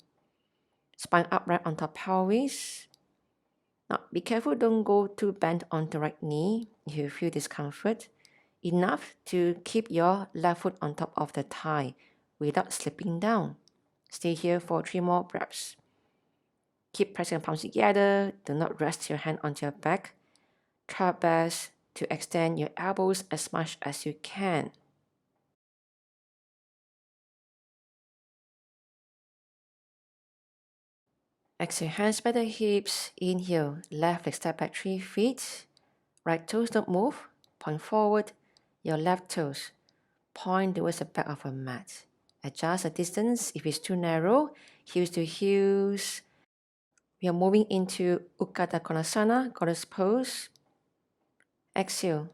Spine upright on top pelvis. Now, be careful, don't go too bent onto right knee if you feel discomfort. Enough to keep your left foot on top of the thigh without slipping down. Stay here for 3 more breaths. Keep pressing your palms together. Do not rest your hand onto your back. Try best to extend your elbows as much as you can. Exhale, hands by the hips. Inhale, left leg step back 3 feet. Right toes don't move. Point forward. Your left toes point towards the back of a mat. Adjust the distance if it's too narrow. Heels to heels. We are moving into Uttara Konasana, goddess pose. Exhale.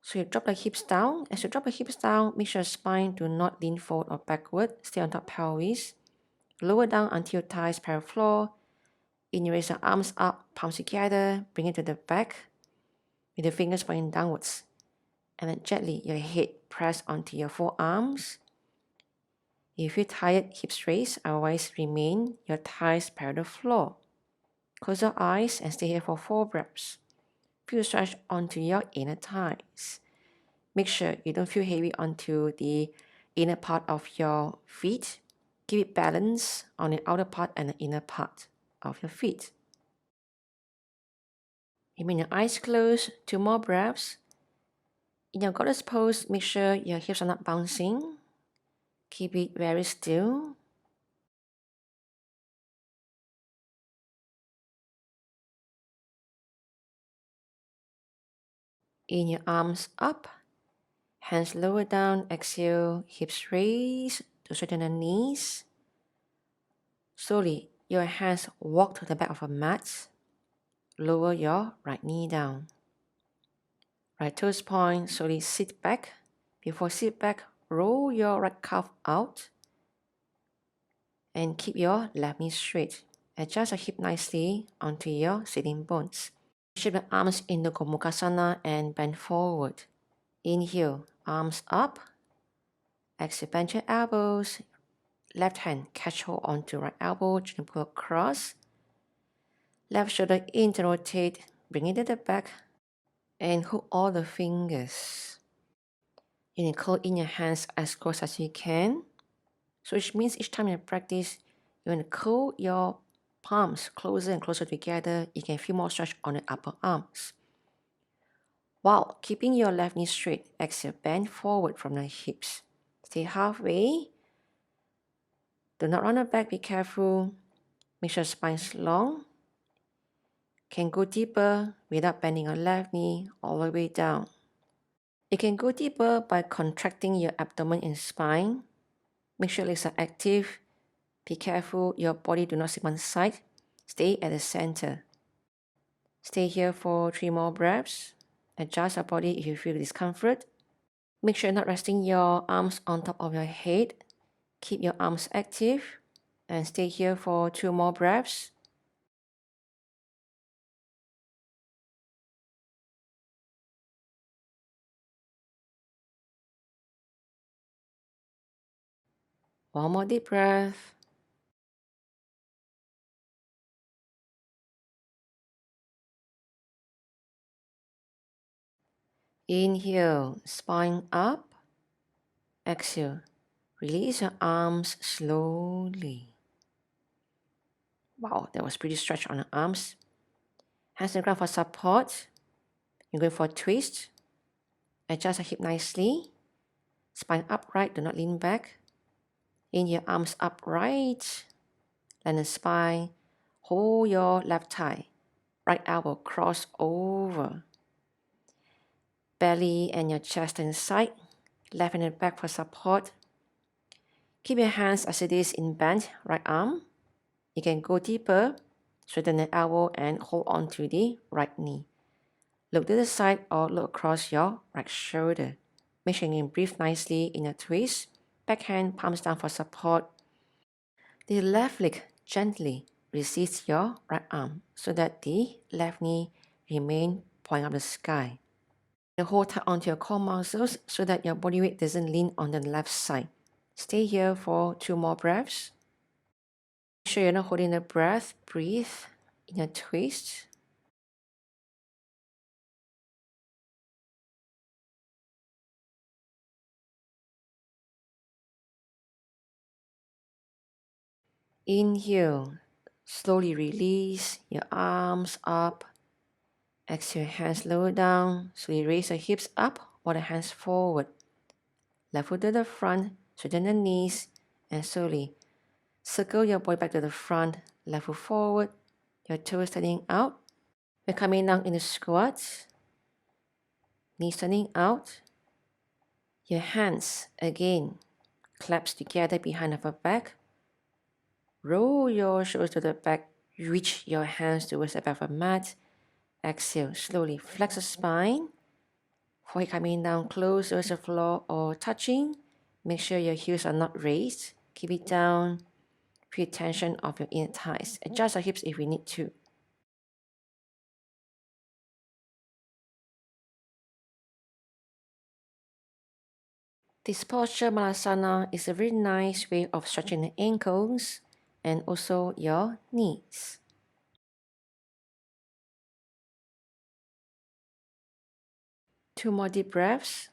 So you drop the hips down. As you drop the hips down, make sure your spine do not lean forward or backward. Stay on top pelvis. Lower down until your thighs parallel floor. In you raise your arms up, palms together, bring it to the back with your fingers pointing downwards. And then gently your head press onto your forearms. If you feel tired, hips raised, otherwise remain your thighs parallel floor. Close your eyes and stay here for 4 breaths. Feel stretch onto your inner thighs. Make sure you don't feel heavy onto the inner part of your feet. Keep it balanced on the outer part and the inner part of your feet. Remain your eyes closed, 2 more breaths. In your goddess pose, make sure your hips are not bouncing. Keep it very still. In your arms up, hands lower down, exhale, hips raise to straighten the knees. Slowly, your hands walk to the back of a mat. Lower your right knee down. Right toes point, slowly sit back. Before sit back, roll your right calf out. And keep your left knee straight. Adjust your hip nicely onto your sitting bones. Shape the arms into Gomukhasana and bend forward. Inhale, arms up. Exhale, bend your elbows. Left hand catch hold onto right elbow, chin pull across. Left shoulder in to rotate, bring it to the back. And hook all the fingers. You can curl in your hands as close as you can. So which means each time you practice, you're going to curl your palms closer and closer together. You can feel more stretch on the upper arms. While keeping your left knee straight, exhale, bend forward from the hips. Stay halfway. Do not run the back, be careful. Make sure spine is long. Can go deeper without bending your left knee all the way down. You can go deeper by contracting your abdomen and spine. Make sure legs are active. Be careful your body do not sit one side. Stay at the center. Stay here for 3 more breaths. Adjust your body if you feel discomfort. Make sure you're not resting your arms on top of your head. Keep your arms active. And stay here for 2 more breaths. One more deep breath. Inhale, spine up. Exhale, release your arms slowly. Wow, that was pretty stretch on the arms. Hands on the ground for support. You're going for a twist. Adjust your hip nicely. Spine upright, do not lean back. In your arms upright. Land the spine. Hold your left thigh. Right elbow cross over. Belly and your chest inside. Left and back for support. Keep your hands as it is in bend, right arm. You can go deeper. Straighten the elbow and hold on to the right knee. Look to the side or look across your right shoulder. Make sure you can breathe nicely in a twist. Backhand, palms down for support. The left leg gently resists your right arm so that the left knee remain pointing up the sky. You hold tight onto your core muscles so that your body weight doesn't lean on the left side. Stay here for 2 more breaths. Make sure you're not holding the breath. Breathe in a twist. Inhale, slowly release your arms up. Exhale, hands lower down. Slowly raise the hips up or the hands forward. Left foot to the front, straighten the knees, and slowly circle your body back to the front. Left foot forward, your toes turning out. We're coming down in the squat. Knees turning out. Your hands, again, clasp together behind of your back. Roll your shoulders to the back. Reach your hands towards the back of the mat. Exhale, slowly flex the spine. Forehead coming down close to the floor or touching. Make sure your heels are not raised. Keep it down. Feel tension of your inner thighs. Adjust your hips if we need to. This posture, Malasana, is a very nice way of stretching the ankles and also your knees. Two more deep breaths.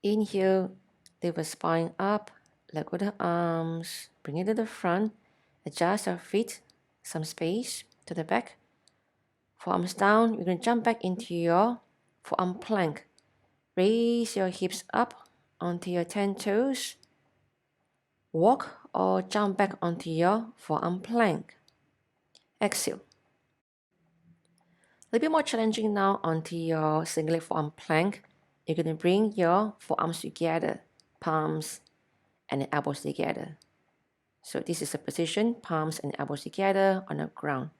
Inhale, lift the spine up, let go the arms, bring it to the front, adjust your feet, some space to the back. Forearms down, you're going to jump back into your forearm plank. Raise your hips up onto your 10 toes. Walk or jump back onto your forearm plank. Exhale. A little bit more challenging now onto your single leg forearm plank. You're going to bring your forearms together, palms and the elbows together. So this is the position, palms and elbows together on the ground.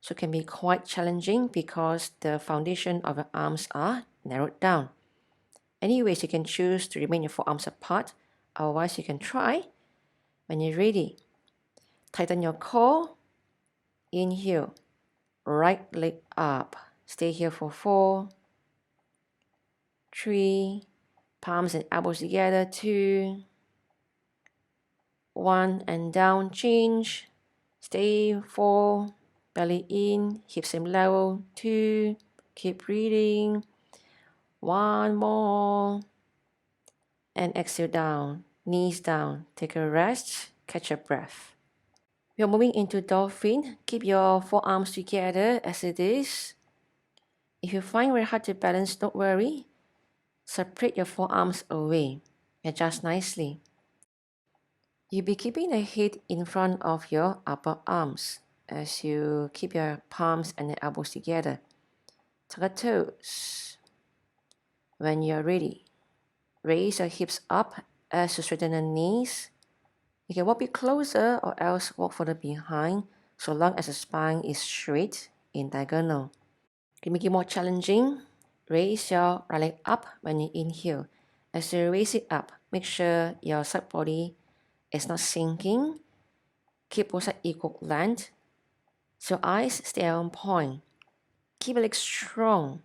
So it can be quite challenging because the foundation of your arms are narrowed down. Anyways, you can choose to remain your forearms apart. Otherwise, you can try. When you're ready, tighten your core. Inhale, right leg up. Stay here for 4, 3, palms and elbows together, 2, 1, and down, change. Stay 4, belly in, hips same level, 2, keep breathing. 1 more, and exhale down, knees down, take a rest, catch your breath. We are moving into dolphin. Keep your forearms together as it is. If you find very hard to balance, don't worry. Separate your forearms away. Adjust nicely. You'll be keeping the head in front of your upper arms as you keep your palms and the elbows together. Tuck your toes. When you're ready, raise your hips up as you straighten the knees. You can walk a bit closer or else walk further behind so long as the spine is straight in diagonal. To make it more challenging, raise your right leg up when you inhale. As you raise it up, make sure your side body is not sinking. Keep both sides equal length. So your eyes stay on point. Keep your legs strong.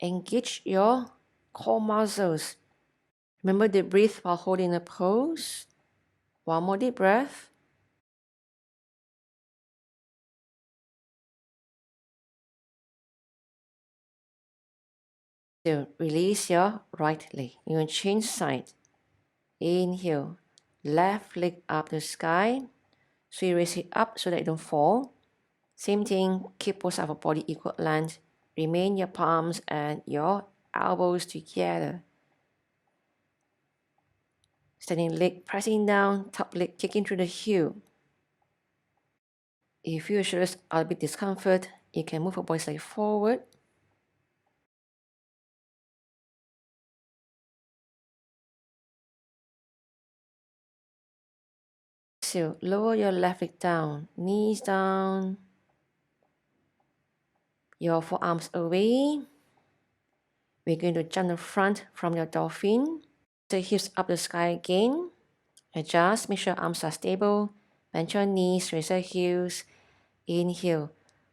Engage your core muscles. Remember to breathe while holding the pose. One more deep breath. So release your right leg. You're going to change side. Inhale. Left leg up to the sky. So you raise it up so that it don't fall. Same thing. Keep both of your body equal length. Remain your palms and your elbows together. Standing leg pressing down. Top leg kicking through the heel. If you feel your shoulders are a bit discomfort, you can move your body slightly forward. So lower your left leg down, knees down, your forearms away. We're going to jump the front from your dolphin. So hips up the sky again. Adjust, make sure arms are stable. Bend your knees, raise your heels. Inhale,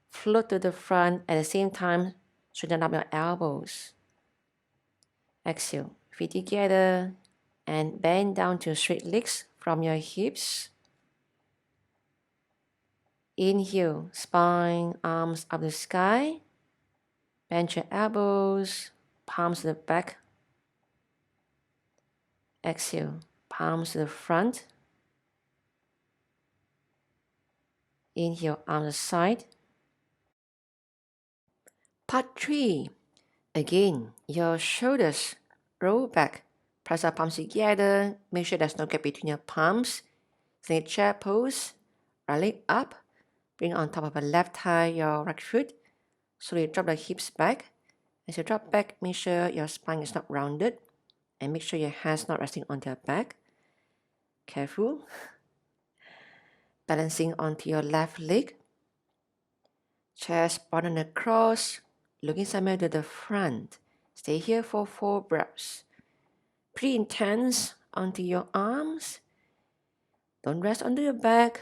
float to the front at the same time, straighten up your elbows. Exhale, feet together and bend down to straight legs from your hips. Inhale, spine, arms up the sky. Bend your elbows, palms to the back. Exhale, palms to the front. Inhale, arms to the side. Part 3. Again, your shoulders roll back. Press your palms together. Make sure there's no gap between your palms. Stay chair pose. Right leg up. Bring on top of the left thigh your right foot. Slowly drop the hips back. As you drop back, make sure your spine is not rounded. And make sure your hands not resting on your back. Careful. Balancing onto your left leg. Chest broaden across, looking somewhere to the front. Stay here for 4 breaths. Pretty intense onto your arms. Don't rest onto your back.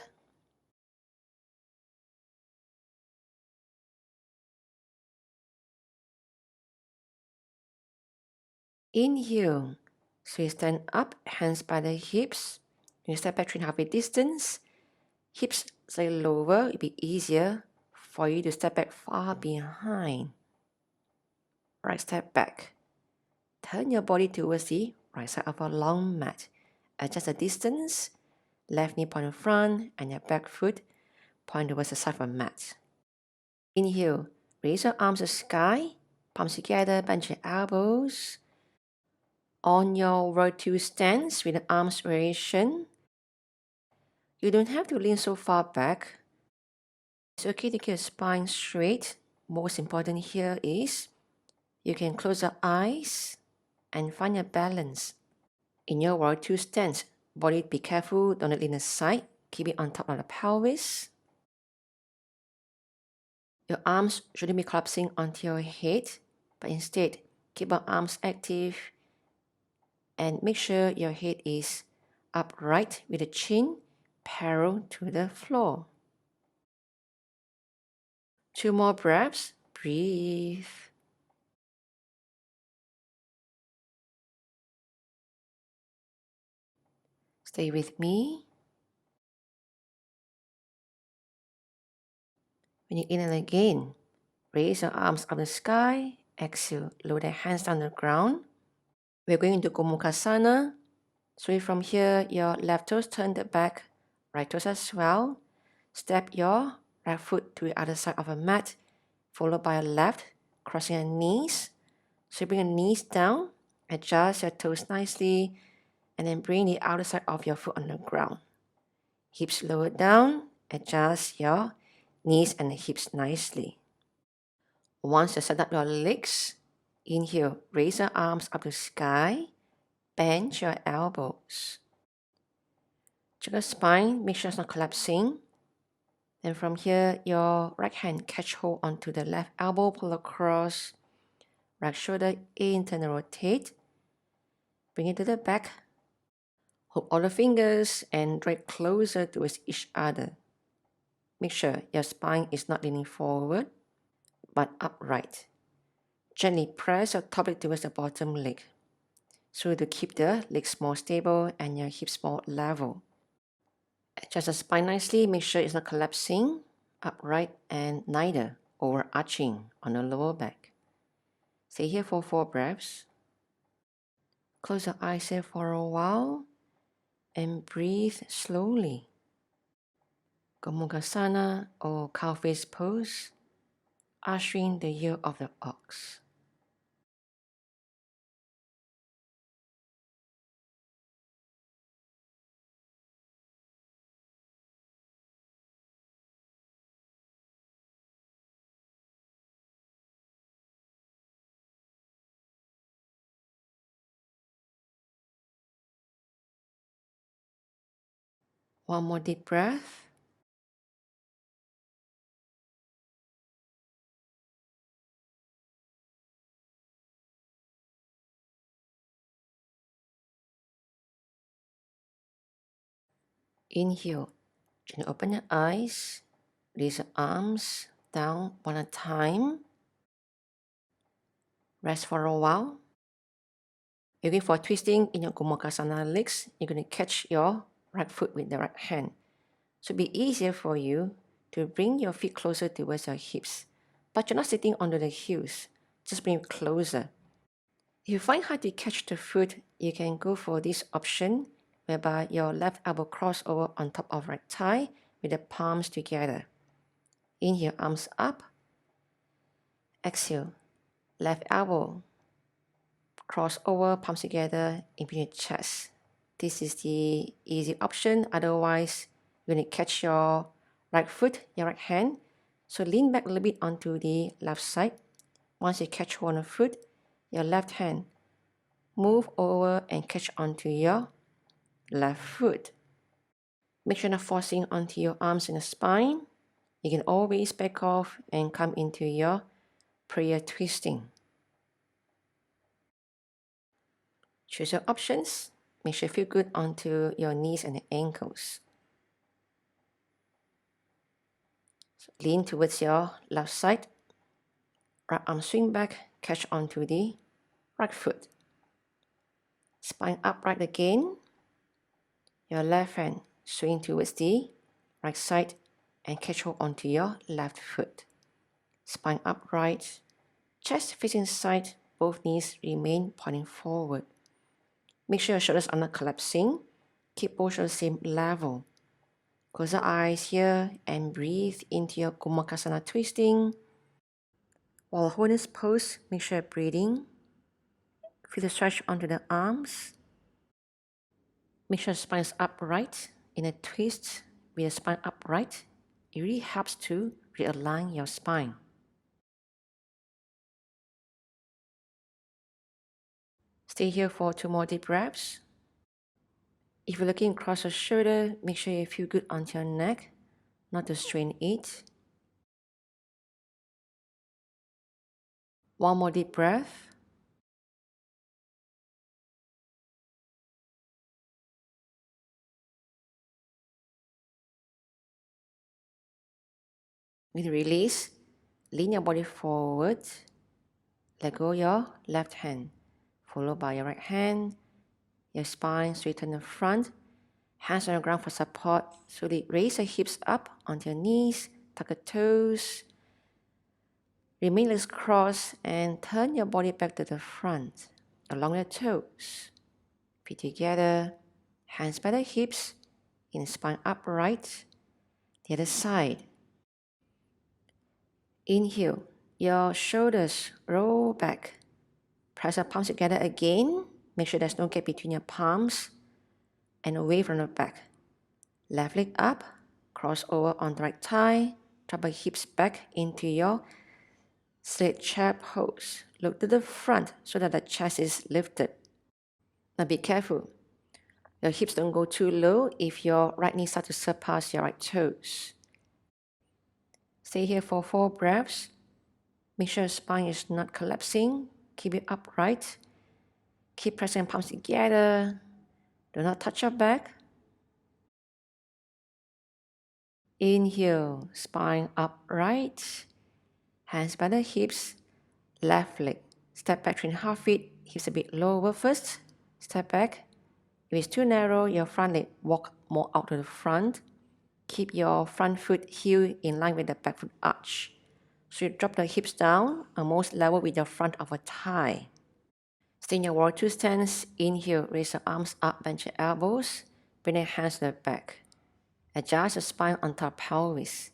Inhale. So you stand up, hands by the hips. You step back 3.5 distance. Hips slightly lower. It'll be easier for you to step back far behind. Right step back. Turn your body towards the right side of a long mat. Adjust the distance. Left knee point in front and your back foot point towards the side of the mat. Inhale. Raise your arms to the sky. Palms together, bend your elbows. On your Level-2 stance with the arms variation, you don't have to lean so far back. It's okay to keep your spine straight. Most important here is you can close your eyes and find your balance. In your Level-2 stance, body be careful, don't lean aside. Keep it on top of the pelvis. Your arms shouldn't be collapsing onto your head, but instead keep your arms active and make sure your head is upright with the chin parallel to the floor. 2 more breaths. Breathe. Stay with me. When you inhale again, raise your arms up the sky. Exhale, lower the hands down the ground. We're going into Gomukhasana. So from here, your left toes turn the back, right toes as well. Step your right foot to the other side of a mat, followed by your left, crossing your knees. So bring your knees down, adjust your toes nicely, and then bring the outer side of your foot on the ground. Hips lower down, adjust your knees and hips nicely. Once you set up your legs, inhale, raise your arms up to the sky, bend your elbows. Check your spine, make sure it's not collapsing. Then from here, your right hand catch hold onto the left elbow, pull across, right shoulder in, turn and rotate. Bring it to the back. Hold all the fingers and drag closer towards each other. Make sure your spine is not leaning forward, but upright. Gently press your top leg towards the bottom leg, so to keep the legs more stable and your hips more level. Adjust the spine nicely, make sure it's not collapsing, upright, and neither overarching on the lower back. Stay here for 4 breaths. Close your eyes here for a while and breathe slowly. Gomukhasana or cow face pose, ushering the year of the ox. One more deep breath. Inhale, gently open your eyes, raise your arms down one at a time. Rest for a while. You're going for twisting in your Gomukhasana legs. You're going to catch your right foot with the right hand. So it'll be easier for you to bring your feet closer towards your hips. But you're not sitting under the heels. Just bring it closer. If you find hard to catch the foot, you can go for this option whereby your left elbow cross over on top of right thigh with the palms together. Inhale, arms up. Exhale, left elbow cross over, palms together in between your chest. This is the easy option. Otherwise, you're going to catch your right foot, your right hand. So lean back a little bit onto the left side. Once you catch one foot, your left hand move over and catch onto your left foot. Make sure not forcing onto your arms and the spine. You can always back off and come into your prayer twisting. Choose your options. Make sure you feel good onto your knees and the ankles. So lean towards your left side. Right arm swing back, catch onto the right foot. Spine upright again. Your left hand swing towards the right side and catch hold onto your left foot. Spine upright, chest facing side, both knees remain pointing forward. Make sure your shoulders are not collapsing. Keep both shoulders same level. Close the eyes here and breathe into your Gomukhasana twisting. While holding this pose, make sure you're breathing. Feel the stretch onto the arms. Make sure the spine is upright. In a twist with the spine upright, it really helps to realign your spine. Stay here for 2 more deep breaths. If you're looking across your shoulder, make sure you feel good onto your neck, not to strain it. 1 more deep breath. With release, lean your body forward. Let go your left hand, followed by your right hand. Your spine straighten in front. Hands on the ground for support. Slowly raise your hips up onto your knees. Tuck your toes. Remain legs crossed and turn your body back to the front, along your toes. Feet together. Hands by the hips. In spine upright. The other side. Inhale. Your shoulders roll back. Press your palms together again. Make sure there's no gap between your palms and away from the back. Left leg up, cross over on the right thigh. Drop your hips back into your straight chair pose. Look to the front so that the chest is lifted. Now be careful. Your hips don't go too low if your right knee starts to surpass your right toes. Stay here for 4 breaths. Make sure your spine is not collapsing. Keep it upright. Keep pressing palms together. Do not touch your back. Inhale, spine upright. Hands by the hips. Left leg. Step back 3.5 feet. Hips a bit lower first. Step back. If it's too narrow, your front leg walk more out to the front. Keep your front foot heel in line with the back foot arch. So you drop the hips down, almost level with the front of a thigh. Stay in your warrior 2 stance. Inhale, raise your arms up, bend your elbows. Bring your hands to the back. Adjust the spine on top pelvis.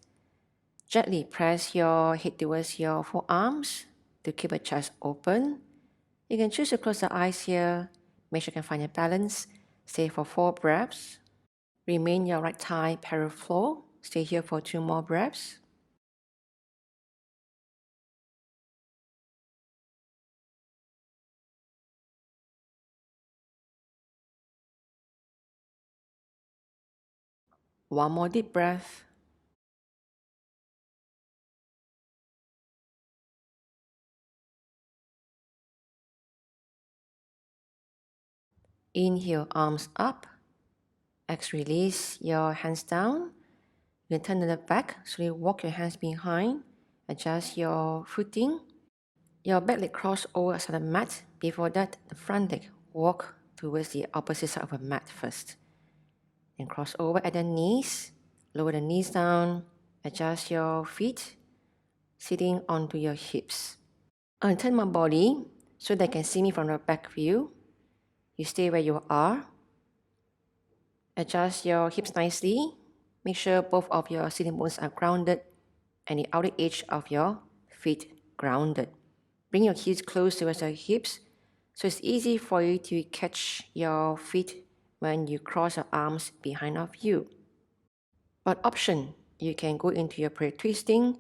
Gently press your head towards your forearms to keep your chest open. You can choose to close the eyes here. Make sure you can find your balance. Stay for 4 breaths. Remain your right thigh parallel floor. Stay here for 2 more breaths. One more deep breath. Inhale, arms up. Exhale, release your hands down. You can turn to the back, slowly walk your hands behind. Adjust your footing. Your back leg cross over outside the mat. Before that, the front leg walk towards the opposite side of the mat first. Then cross over at the knees. Lower the knees down. Adjust your feet, sitting onto your hips. I'll turn my body so they can see me from the back view. You stay where you are. Adjust your hips nicely. Make sure both of your sitting bones are grounded and the outer edge of your feet grounded. Bring your heels close towards your hips so it's easy for you to catch your feet when you cross your arms behind of you. But option, you can go into your prayer twisting.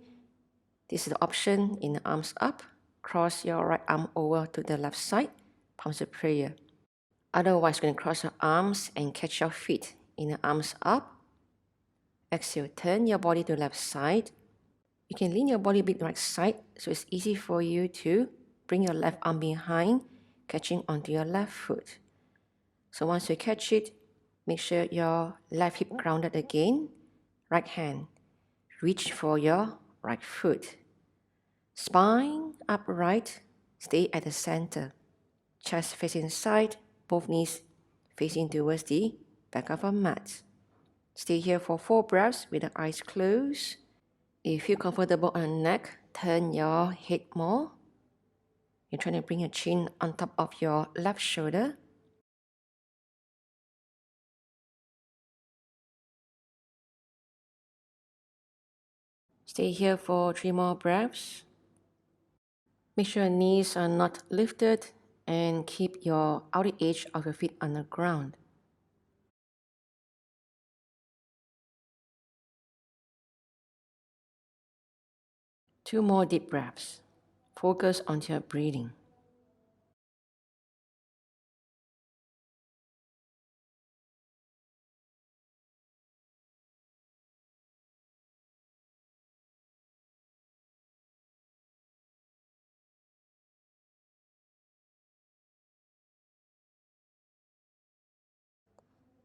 This is the option in the arms up. Cross your right arm over to the left side, palms to prayer. Otherwise, you're going to cross your arms and catch your feet in the arms up. Exhale, turn your body to the left side. You can lean your body a bit right side so it's easy for you to bring your left arm behind, catching onto your left foot. So once you catch it, make sure your left hip grounded again. Right hand, reach for your right foot. Spine upright, stay at the center. Chest facing side, both knees facing towards the back of our mat. Stay here for 4 breaths with the eyes closed. If you feel comfortable on the neck, turn your head more. You're trying to bring your chin on top of your left shoulder. Stay here for 3 more breaths. Make sure your knees are not lifted and keep your outer edge of your feet on the ground. Two more deep breaths. Focus on your breathing.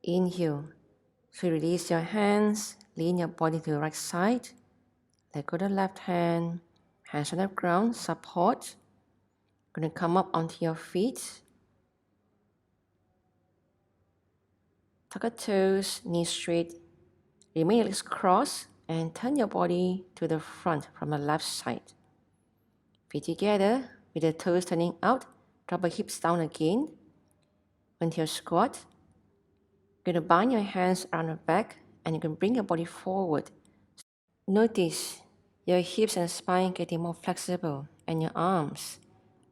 Inhale. So release your hands, lean your body to the right side. Let go the left hand, hands on the ground, support. Going to come up onto your feet. Tuck your toes, knees straight. Remain your legs crossed and turn your body to the front from the left side. Feet together with the toes turning out. Drop the hips down again. Into your squat. You're going to bind your hands around the back and you can bring your body forward. Notice your hips and spine getting more flexible and your arms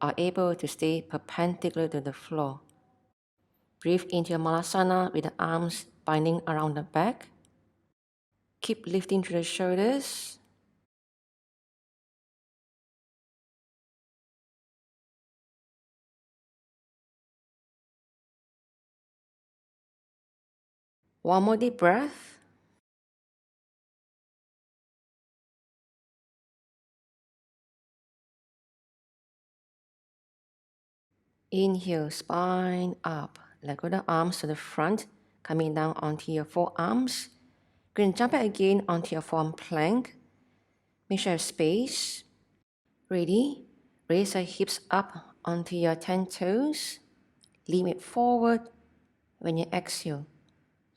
are able to stay perpendicular to the floor. Breathe into your Malasana with the arms binding around the back. Keep lifting through the shoulders. One more deep breath. Inhale, spine up. Let go the arms to the front, coming down onto your forearms. Going to jump back again onto your forearm plank. Make sure you have space. Ready? Raise your hips up onto your 10 toes. Lean it forward. When you exhale,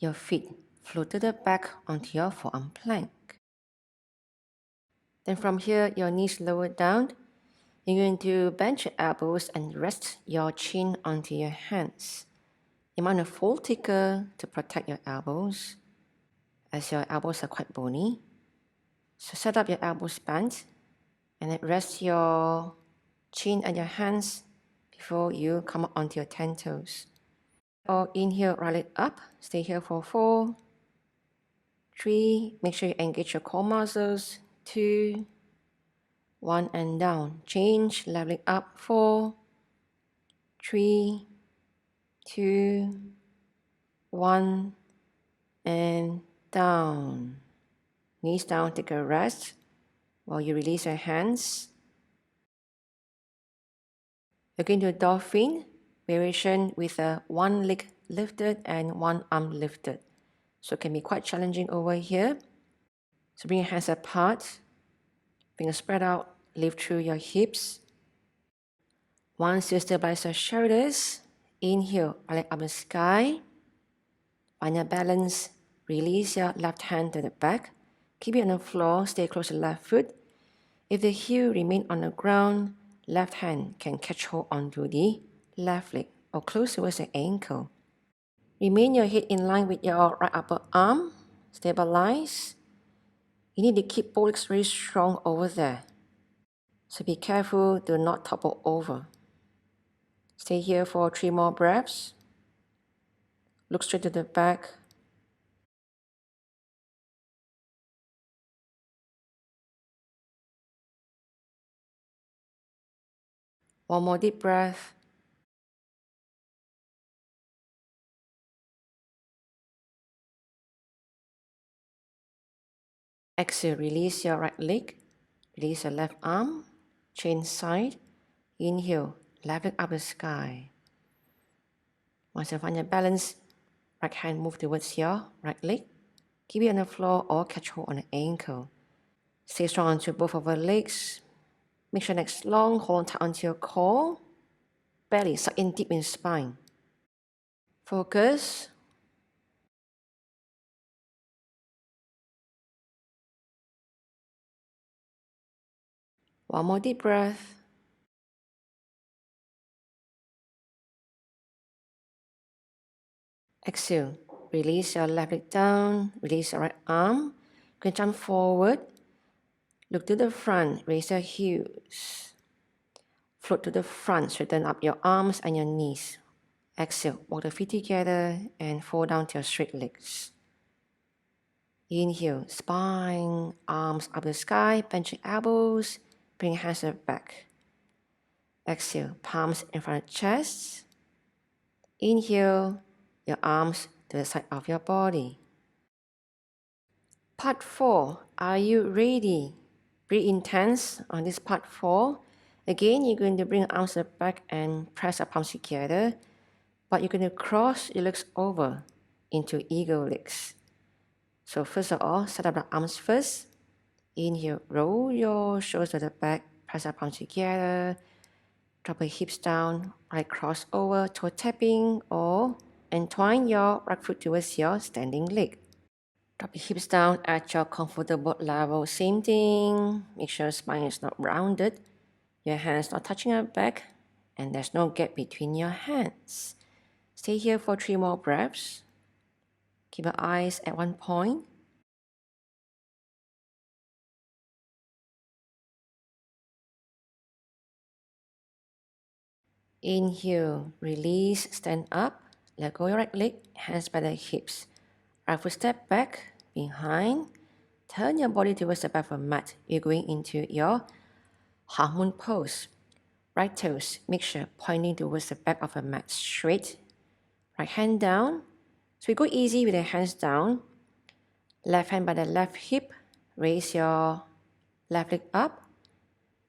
your feet float to the back onto your forearm plank. Then from here, your knees lower down. You're going to bend your elbows and rest your chin onto your hands. You might want to fold thicker to protect your elbows, as your elbows are quite bony. So set up your elbows bent and then rest your chin and your hands before you come up onto your 10 toes. Or inhale, right leg up. Stay here for 4, 3. Make sure you engage your core muscles. 2, 1, and down. Change, left leg up. 4, 3, 2, 1, and down. Knees down, take a rest while you release your hands. You're going to do a dolphin variation with one leg lifted and one arm lifted. So it can be quite challenging over here. So bring your hands apart, fingers spread out, lift through your hips. Once you stabilize your shoulders, inhale, right leg up the sky. Find your balance, release your left hand to the back. Keep it on the floor, stay close to the left foot. If the heel remain on the ground, left hand can catch hold onto the left leg or close towards the ankle. Remain your head in line with your right upper arm. Stabilize. You need to keep both legs very strong over there. So be careful, do not topple over. Stay here for 3 more breaths. Look straight to the back. One more deep breath. Exhale, release your right leg. Release your left arm. Change side. Inhale, left leg up the sky. Once you find your balance, right hand move towards your right leg. Keep it on the floor or catch hold on the ankle. Stay strong onto both of our legs. Make sure neck's long, hold tight onto your core. Belly suck in deep in spine. Focus. One more deep breath. Exhale. Release your left leg down. Release your right arm. You can jump forward. Look to the front. Raise your heels. Float to the front. Straighten up your arms and your knees. Exhale. Walk the feet together and fall down to your straight legs. Inhale. Spine. Arms up the sky. Bend your elbows. Bring your hands back. Exhale. Palms in front of the chest. Inhale. Your arms to the side of your body. Part 4. Are you ready? Breathe intense on this part 4. Again, you're going to bring your arms back and press your palms together. But you're going to cross your legs over into eagle legs. So first of all, set up the arms first. Inhale, roll your shoulders to the back, press your palms together. Drop your hips down, right cross over, toe tapping, or entwine your right foot towards your standing leg. Drop your hips down at your comfortable level. Same thing. Make sure spine is not rounded. Your hands not touching your back. And there's no gap between your hands. Stay here for 3 more breaths. Keep your eyes at one point. Inhale, release, stand up. Let go your right leg, hands by the hips. Right foot step back, behind. Turn your body towards the back of the mat. You're going into your half moon pose. Right toes, make sure pointing towards the back of the mat, straight. Right hand down. So we go easy with the hands down. Left hand by the left hip. Raise your left leg up.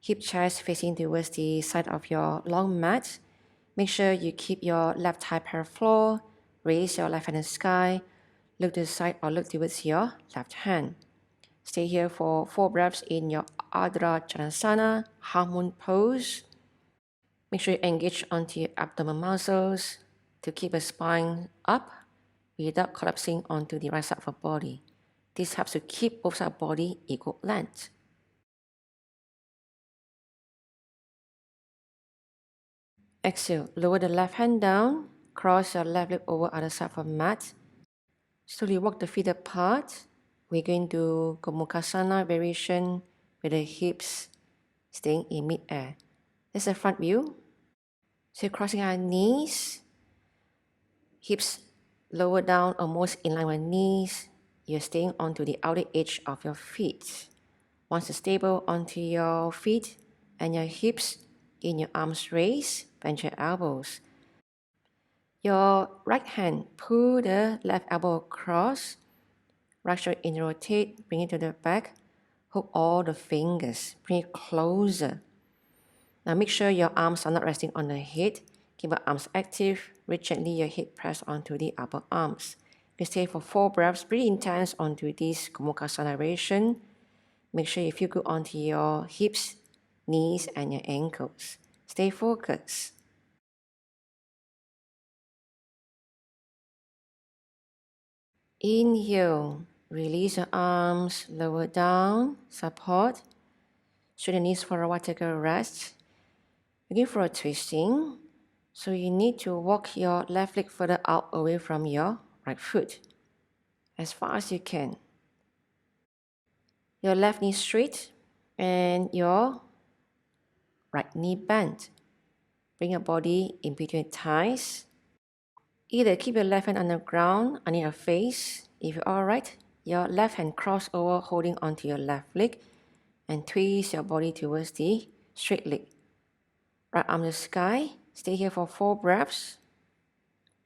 Hip chest facing towards the side of your long mat. Make sure you keep your left thigh parallel floor. Raise your left hand in the sky. Look to the side or look towards your left hand. Stay here for 4 breaths in your Ardha Chandrasana, half moon pose. Make sure you engage onto your abdomen muscles to keep the spine up without collapsing onto the right side of the body. This helps to keep both sides of the body equal length. Exhale, lower the left hand down, cross your left leg over other side of the mat. Slowly walk the feet apart. We're going to Gomukhasana variation with the hips staying in mid-air. This is the front view. So crossing our knees, hips lower down almost in line with knees. You're staying onto the outer edge of your feet. Once you're stable onto your feet and your hips, in your arms raised, bend your elbows. Your right hand, pull the left elbow across. Right shoulder in rotate, bring it to the back. Hook all the fingers, bring it closer. Now make sure your arms are not resting on the head. Keep your arms active. Reach gently your head press onto the upper arms. You stay for 4 breaths, pretty intense onto this Gomukhasana variation. Make sure you feel good onto your hips, knees, and your ankles. Stay focused. Inhale, release your arms, lower down, support. Straighten knees for a while, take a rest. Begin for a twisting. So you need to walk your left leg further out away from your right foot, as far as you can. Your left knee straight and your right knee bent. Bring your body in between thighs. Either keep your left hand on the ground, under your face. If you're alright, your left hand cross over, holding onto your left leg, and twist your body towards the straight leg. Right arm to the sky. Stay here for 4 breaths.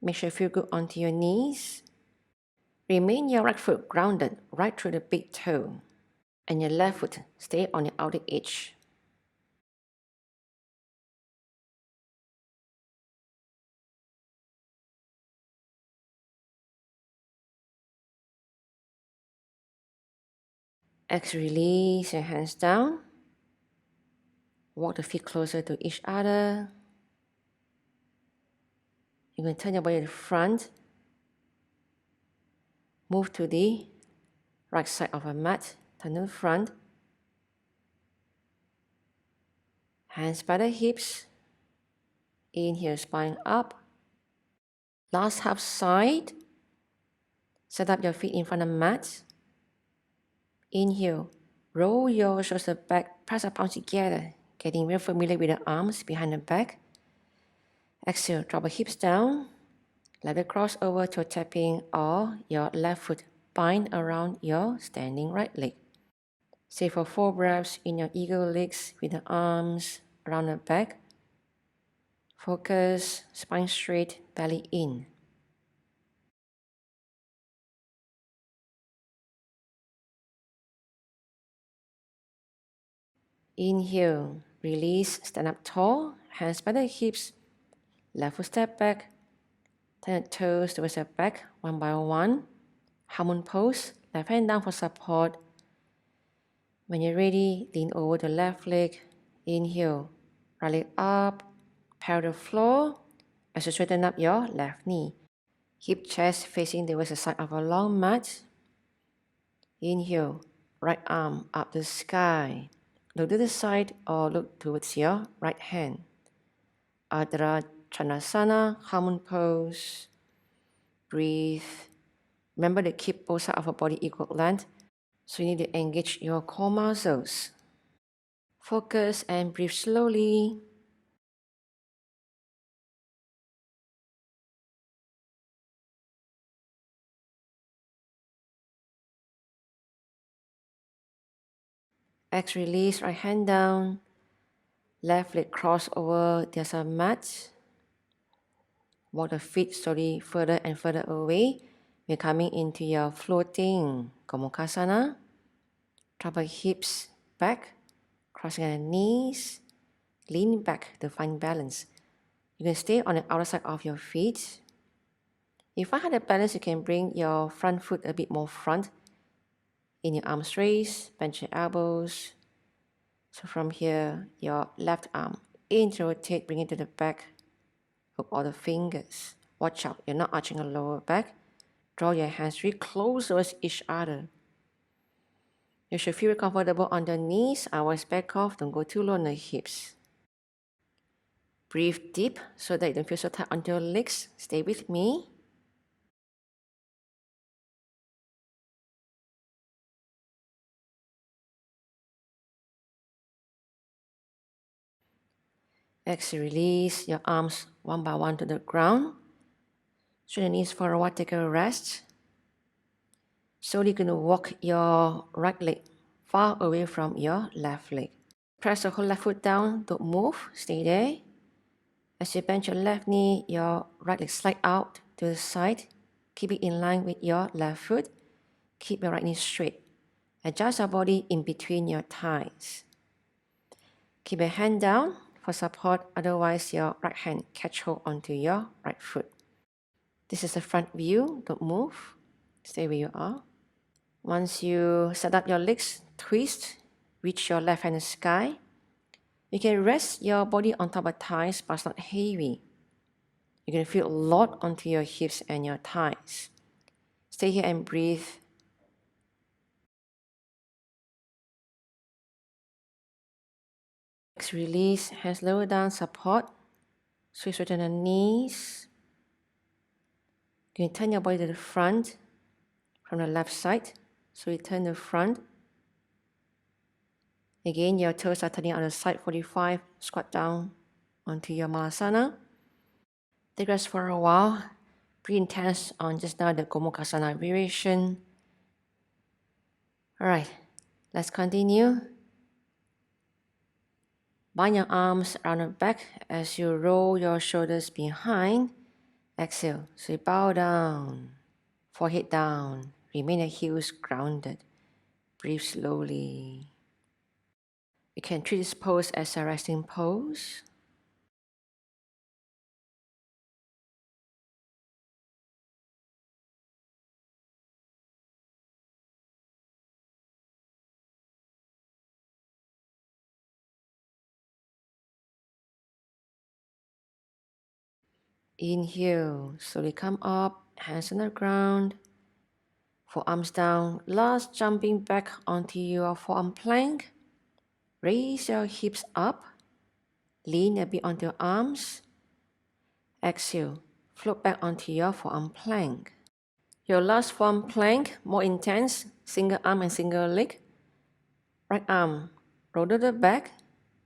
Make sure you feel good onto your knees. Remain your right foot grounded right through the big toe. And your left foot stay on the outer edge. Exhale, release your hands down. Walk the feet closer to each other. You can turn your body to the front. Move to the right side of a mat. Turn to the front. Hands by the hips. Inhale, spine up. Last half side. Set up your feet in front of the mat. Inhale. Roll your shoulders back. Press the palms together. Getting real familiar with the arms behind the back. Exhale. Drop the hips down. Let it cross over to tapping or your left foot bind around your standing right leg. Stay for 4 breaths in your eagle legs with the arms around the back. Focus, spine straight, belly in. Inhale, release, stand up tall, hands by the hips, left foot step back, turn the toes towards the back one by one. Harmon pose, left hand down for support. When you're ready, lean over the left leg. Inhale, right leg up, parallel the floor as you straighten up your left knee. Hip chest facing towards the side of a long mat. Inhale, right arm up the sky. Look to the side or look towards your right hand. Ardha Chandrasana, Harmon pose. Breathe. Remember to keep both sides of your body equal length, so you need to engage your core muscles. Focus and breathe slowly. Exhale, release, right hand down. Left leg cross over the other mat. Walk the feet slowly further and further away. We're coming into your floating Gomukhasana. Drop the hips back, crossing the knees. Lean back to find balance. You can stay on the outer side of your feet. If I had a balance, you can bring your front foot a bit more front. In your arms raised, bend your elbows. So from here, your left arm in, rotate, bring it to the back. Hook all the fingers. Watch out, you're not arching the lower back. Draw your hands really close towards each other. You should feel comfortable on the knees. Always back off, don't go too low on the hips. Breathe deep so that you don't feel so tight on your legs. Stay with me. Exhale, release your arms one by one to the ground. Straighten the knees for a while, take a rest. Slowly going to walk your right leg far away from your left leg. Press the whole left foot down, don't move, stay there. As you bend your left knee, your right leg slide out to the side. Keep it in line with your left foot. Keep your right knee straight. Adjust your body in between your thighs. Keep your hand down for support, otherwise your right hand catch hold onto your right foot. This is the front view, don't move. Stay where you are. Once you set up your legs, twist, reach your left hand in the sky. You can rest your body on top of thighs, but it's not heavy. You're going to feel a lot onto your hips and your thighs. Stay here and breathe. Release, hands lower down, support. Straighten the knees. You can turn your body to the front from the left side. So you turn the front. Again, your toes are turning on the side 45. Squat down onto your Malasana. Take rest for a while. Pretty intense on just now the Gomukhasana variation. Alright, let's continue. Bind your arms around the back as you roll your shoulders behind. Exhale, so you bow down, forehead down, remain the heels grounded. Breathe slowly. You can treat this pose as a resting pose. Inhale, slowly come up, hands on the ground, forearms down, last jumping back onto your forearm plank. Raise your hips up, lean a bit onto your arms. Exhale, float back onto your forearm plank. Your last forearm plank, more intense, single arm and single leg. Right arm, roll to the back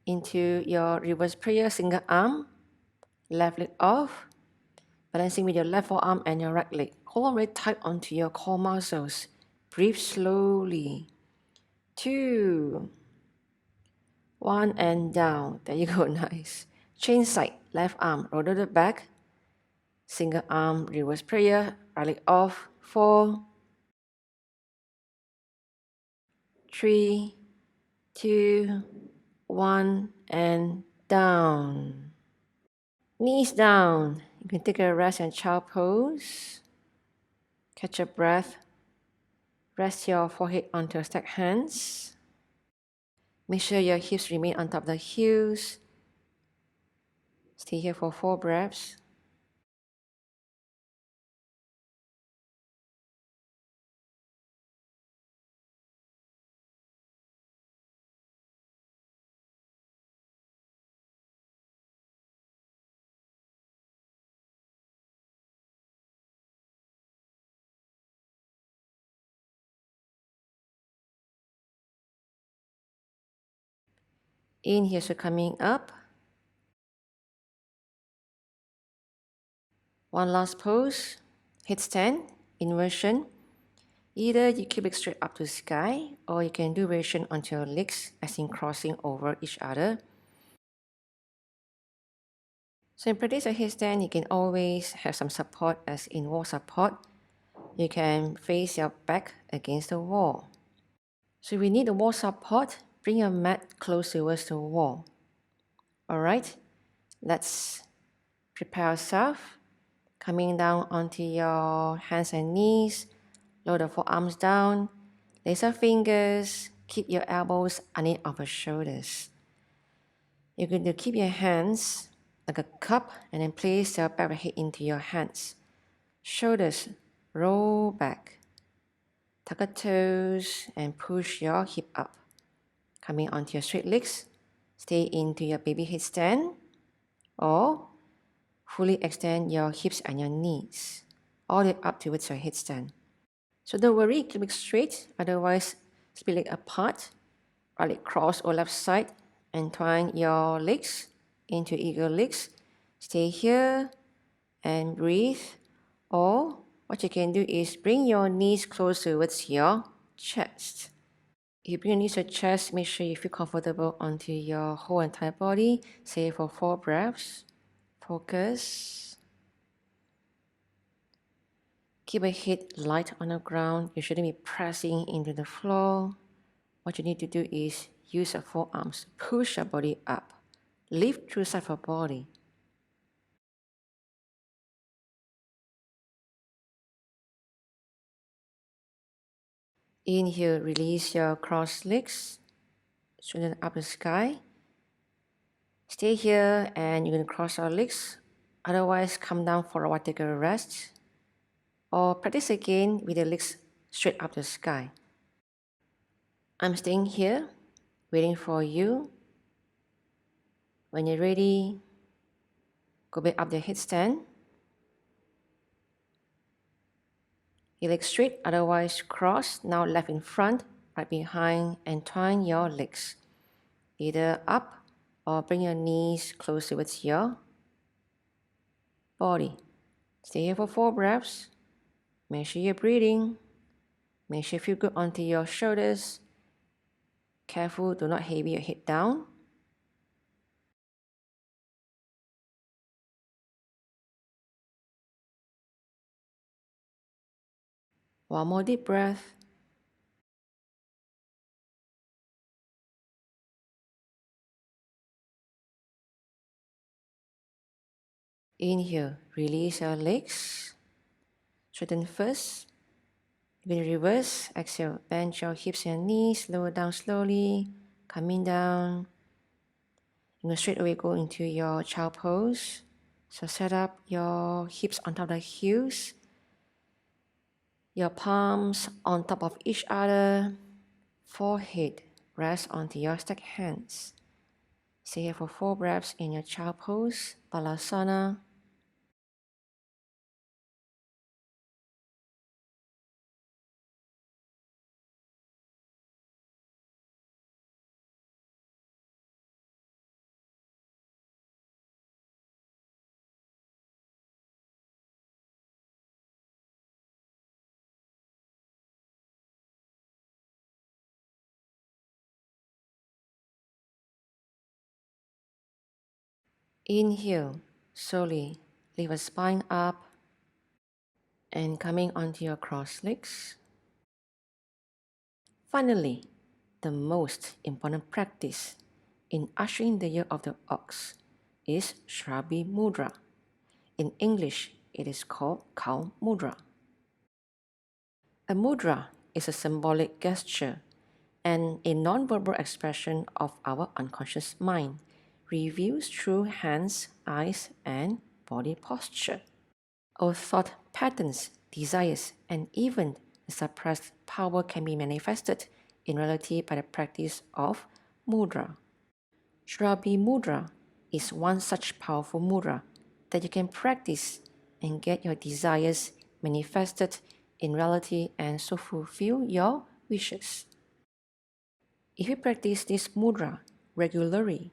into your reverse prayer, single arm, left leg off, balancing with your left forearm and your right leg. Hold on very tight onto your core muscles. Breathe slowly. 2, 1, and down. There you go, nice. Change side, left arm, roll to the back, single arm, reverse prayer, right leg off. 4, 3, 2, 1, and down. Knees down. You can take a rest and child pose. Catch a breath. Rest your forehead onto your stacked hands. Make sure your hips remain on top of the heels. Stay here for 4 breaths. Inhale, so coming up. One last pose. Headstand, inversion. Either you keep it straight up to the sky, or you can do variation onto your legs as in crossing over each other. So in practice a headstand, you can always have some support as in wall support. You can face your back against the wall. So if you need the wall support, bring your mat close towards the wall. Alright, let's prepare ourselves. Coming down onto your hands and knees, lower the forearms down, lace your fingers, keep your elbows underneath of your shoulders. You're going to keep your hands like a cup and then place your back of your head into your hands. Shoulders roll back. Tuck your toes and push your hip up. Coming onto your straight legs, stay into your baby headstand or fully extend your hips and your knees all the way up towards your headstand. So don't worry, keep it straight, otherwise split leg apart, right leg cross or left side, and twine your legs into eagle legs. Stay here and breathe. Or what you can do is bring your knees close towards your chest. If you bring your knees to your chest, make sure you feel comfortable onto your whole entire body. Say for 4 breaths. Focus. Keep your head light on the ground. You shouldn't be pressing into the floor. What you need to do is use your forearms. Push your body up. Lift through the side of your body. Inhale, release your crossed legs. Straighten up the sky. Stay here and you're going to cross your legs. Otherwise, come down for a while, take a rest. Or practice again with the legs straight up the sky. I'm staying here, waiting for you. When you're ready, go back up the headstand. Your legs straight, otherwise cross. Now left in front, right behind, and twine your legs. Either up or bring your knees close towards your body. Stay here for 4 breaths. Make sure you're breathing. Make sure you feel good onto your shoulders. Careful, do not heavy your head down. One more deep breath. Inhale, release your legs. Straighten first. You're going to reverse. Exhale, bend your hips and knees, lower down slowly, coming down. You're going to straight away go into your child pose. So set up your hips on top of the heels, your palms on top of each other, forehead rest onto your stacked hands. Stay here for 4 breaths in your child pose, Balasana. Inhale, slowly lift your spine up and coming onto your cross legs. Finally, the most important practice in ushering the year of the ox is Surabhi Mudra. In English, it is called cow mudra. A mudra is a symbolic gesture and a non-verbal expression of our unconscious mind, revealed through hands, eyes, and body posture. Our thought patterns, desires, and even the suppressed power can be manifested in reality by the practice of mudra. Surabhi Mudra is one such powerful mudra that you can practice and get your desires manifested in reality and so fulfill your wishes. If you practice this mudra regularly,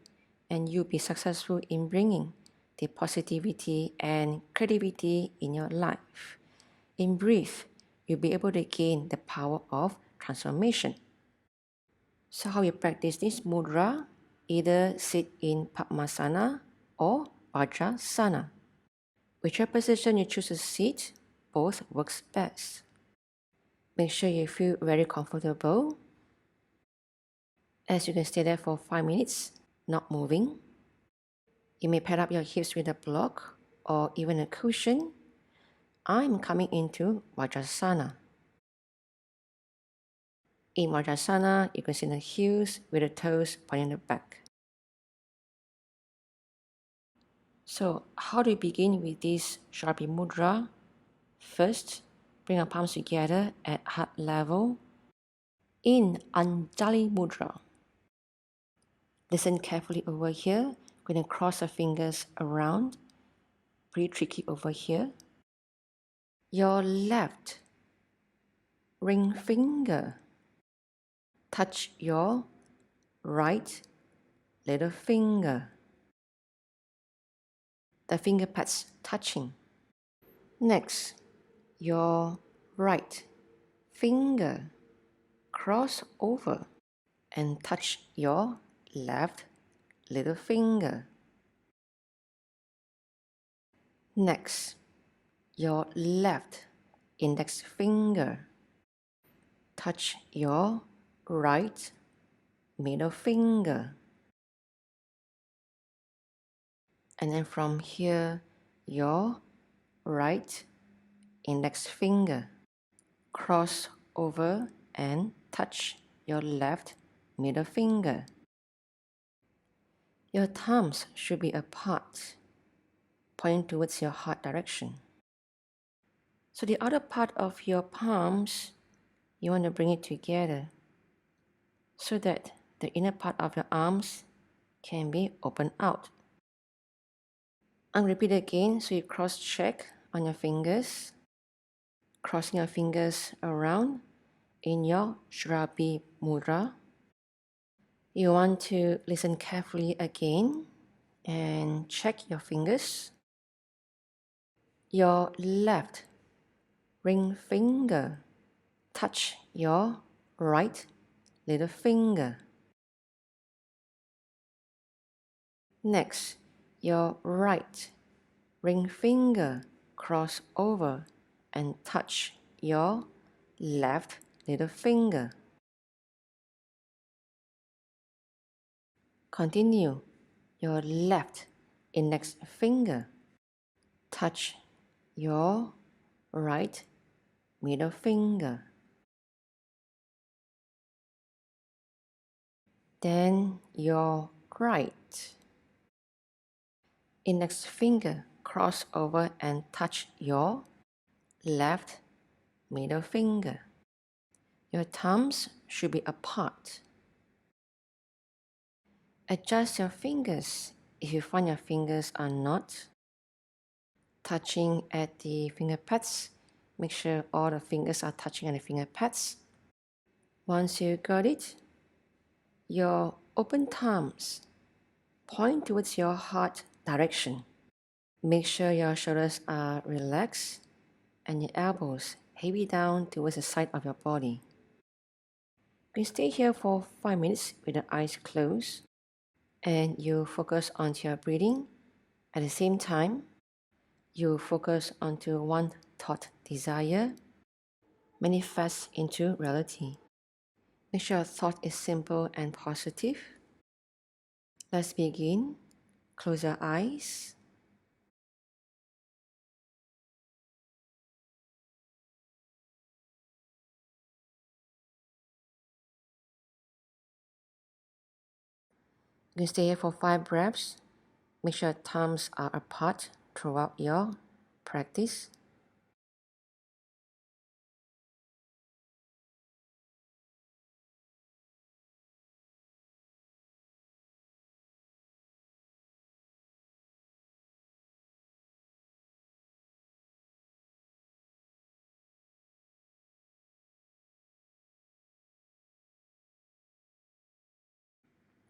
and you'll be successful in bringing the positivity and creativity in your life. In brief, you'll be able to gain the power of transformation. So how you practice this mudra? Either sit in Padmasana or Vajrasana. Whichever position you choose to sit, both works best. Make sure you feel very comfortable. As you can stay there for 5 minutes, not moving. You may pad up your hips with a block or even a cushion. I'm coming into Vajrasana. In Vajrasana, you can sit on the heels with the toes pointing the back. So, how do we begin with this Surabhi Mudra? First, bring our palms together at heart level. In Untitled Mudra. Listen carefully over here. We're going to cross our fingers around. Pretty tricky over here. Your left ring finger touch your right little finger. The finger pads touching. Next, your right finger cross over and touch your left little finger. Next, your left index finger touch your right middle finger. And then from here, your right index finger cross over and touch your left middle finger. Your thumbs should be apart, pointing towards your heart direction. So the other part of your palms, you want to bring it together so that the inner part of your arms can be opened out. And repeat again, so you cross-check on your fingers, crossing your fingers around in your Surabhi Mudra. You want to listen carefully again and check your fingers. Your left ring finger touch your right little finger. Next, your right ring finger cross over and touch your left little finger. Continue. Your left index finger touch your right middle finger. Then your right index finger cross over and touch your left middle finger. Your thumbs should be apart. Adjust your fingers if you find your fingers are not touching at the finger pads. Make sure all the fingers are touching at the finger pads. Once you got it, your open thumbs point towards your heart direction. Make sure your shoulders are relaxed and your elbows heavy down towards the side of your body. You can stay here for 5 minutes with the eyes closed and you focus onto your breathing. At the same time, you focus onto one thought desire manifest into reality. Make sure your thought is simple and positive. Let's begin. Close your eyes. You can stay here for 5 breaths. Make sure your thumbs are apart throughout your practice.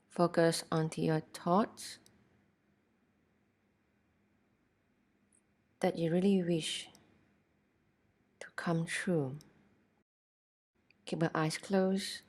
Focus onto your thoughts that you really wish to come true. Keep your eyes closed.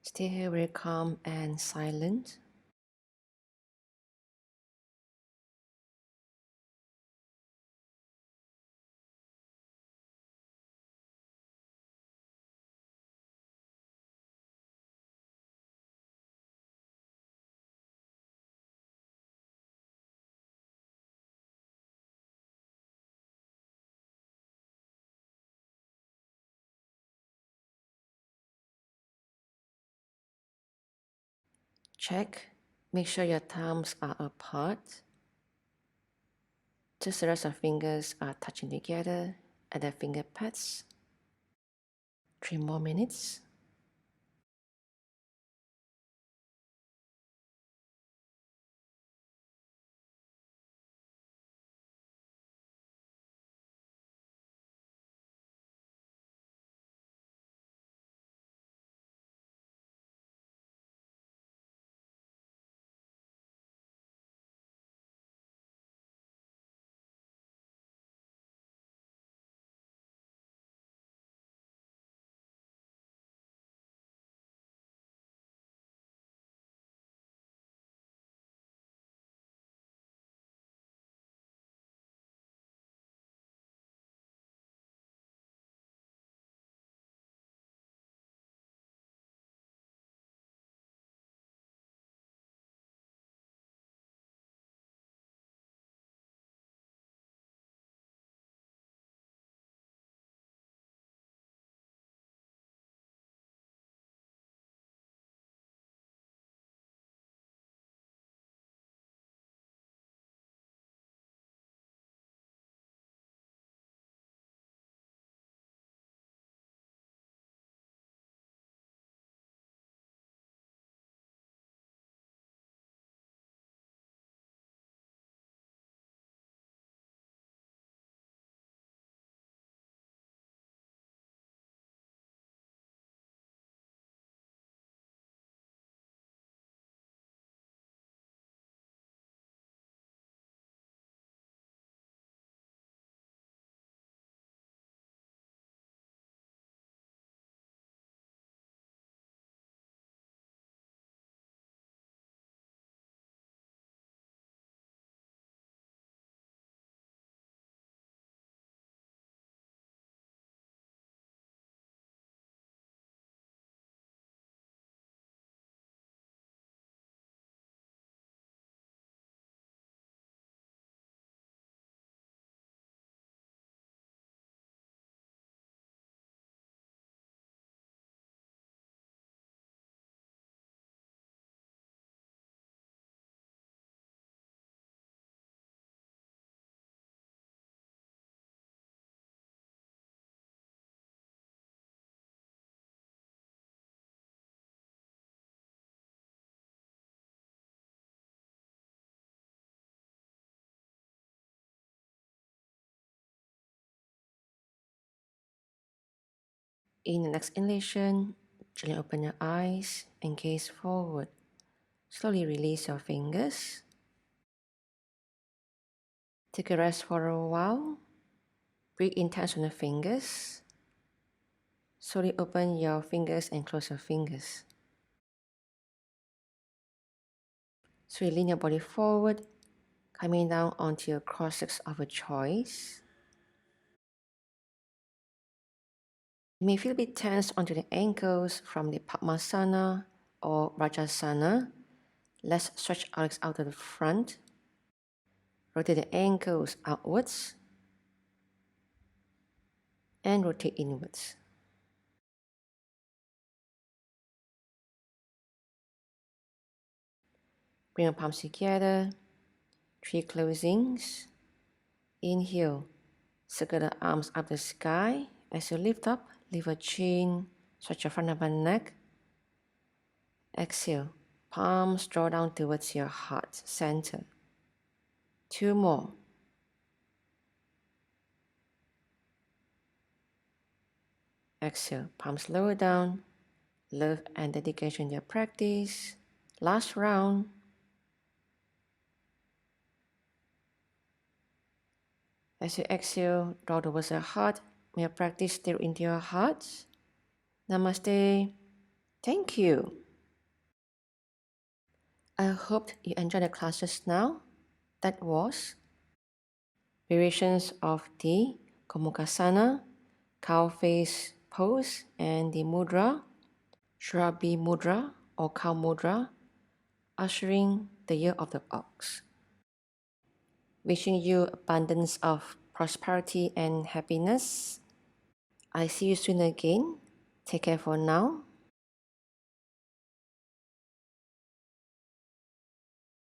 Stay here very calm and silent. Check. Make sure your thumbs are apart. Just the rest of fingers are touching together at the finger pads. 3 more minutes. In the next inhalation, gently open your eyes and gaze forward. Slowly release your fingers. Take a rest for a while. Breathe in, tension the fingers. Slowly open your fingers and close your fingers. So you lean your body forward, coming down onto your cross-legs of a choice. You may feel a bit tense onto the ankles from the Padmasana or Rajasana. Let's stretch our legs out to the front. Rotate the ankles outwards and rotate inwards. Bring your palms together, 3 closings. Inhale, circle the arms up the sky. As you lift up, lift your chin, stretch your front of your neck. Exhale, palms draw down towards your heart center. 2 more. Exhale, palms lower down. Love and dedication to your practice. Last round. As you exhale, draw towards your heart. May your practice stir into your heart. Namaste. Thank you. I hope you enjoyed the class just now. That was variations of the Gomukhasana, cow face pose, and the mudra, Surabhi Mudra or cow mudra, ushering the year of the ox. Wishing you abundance of prosperity and happiness. I see you soon again. Take care for now.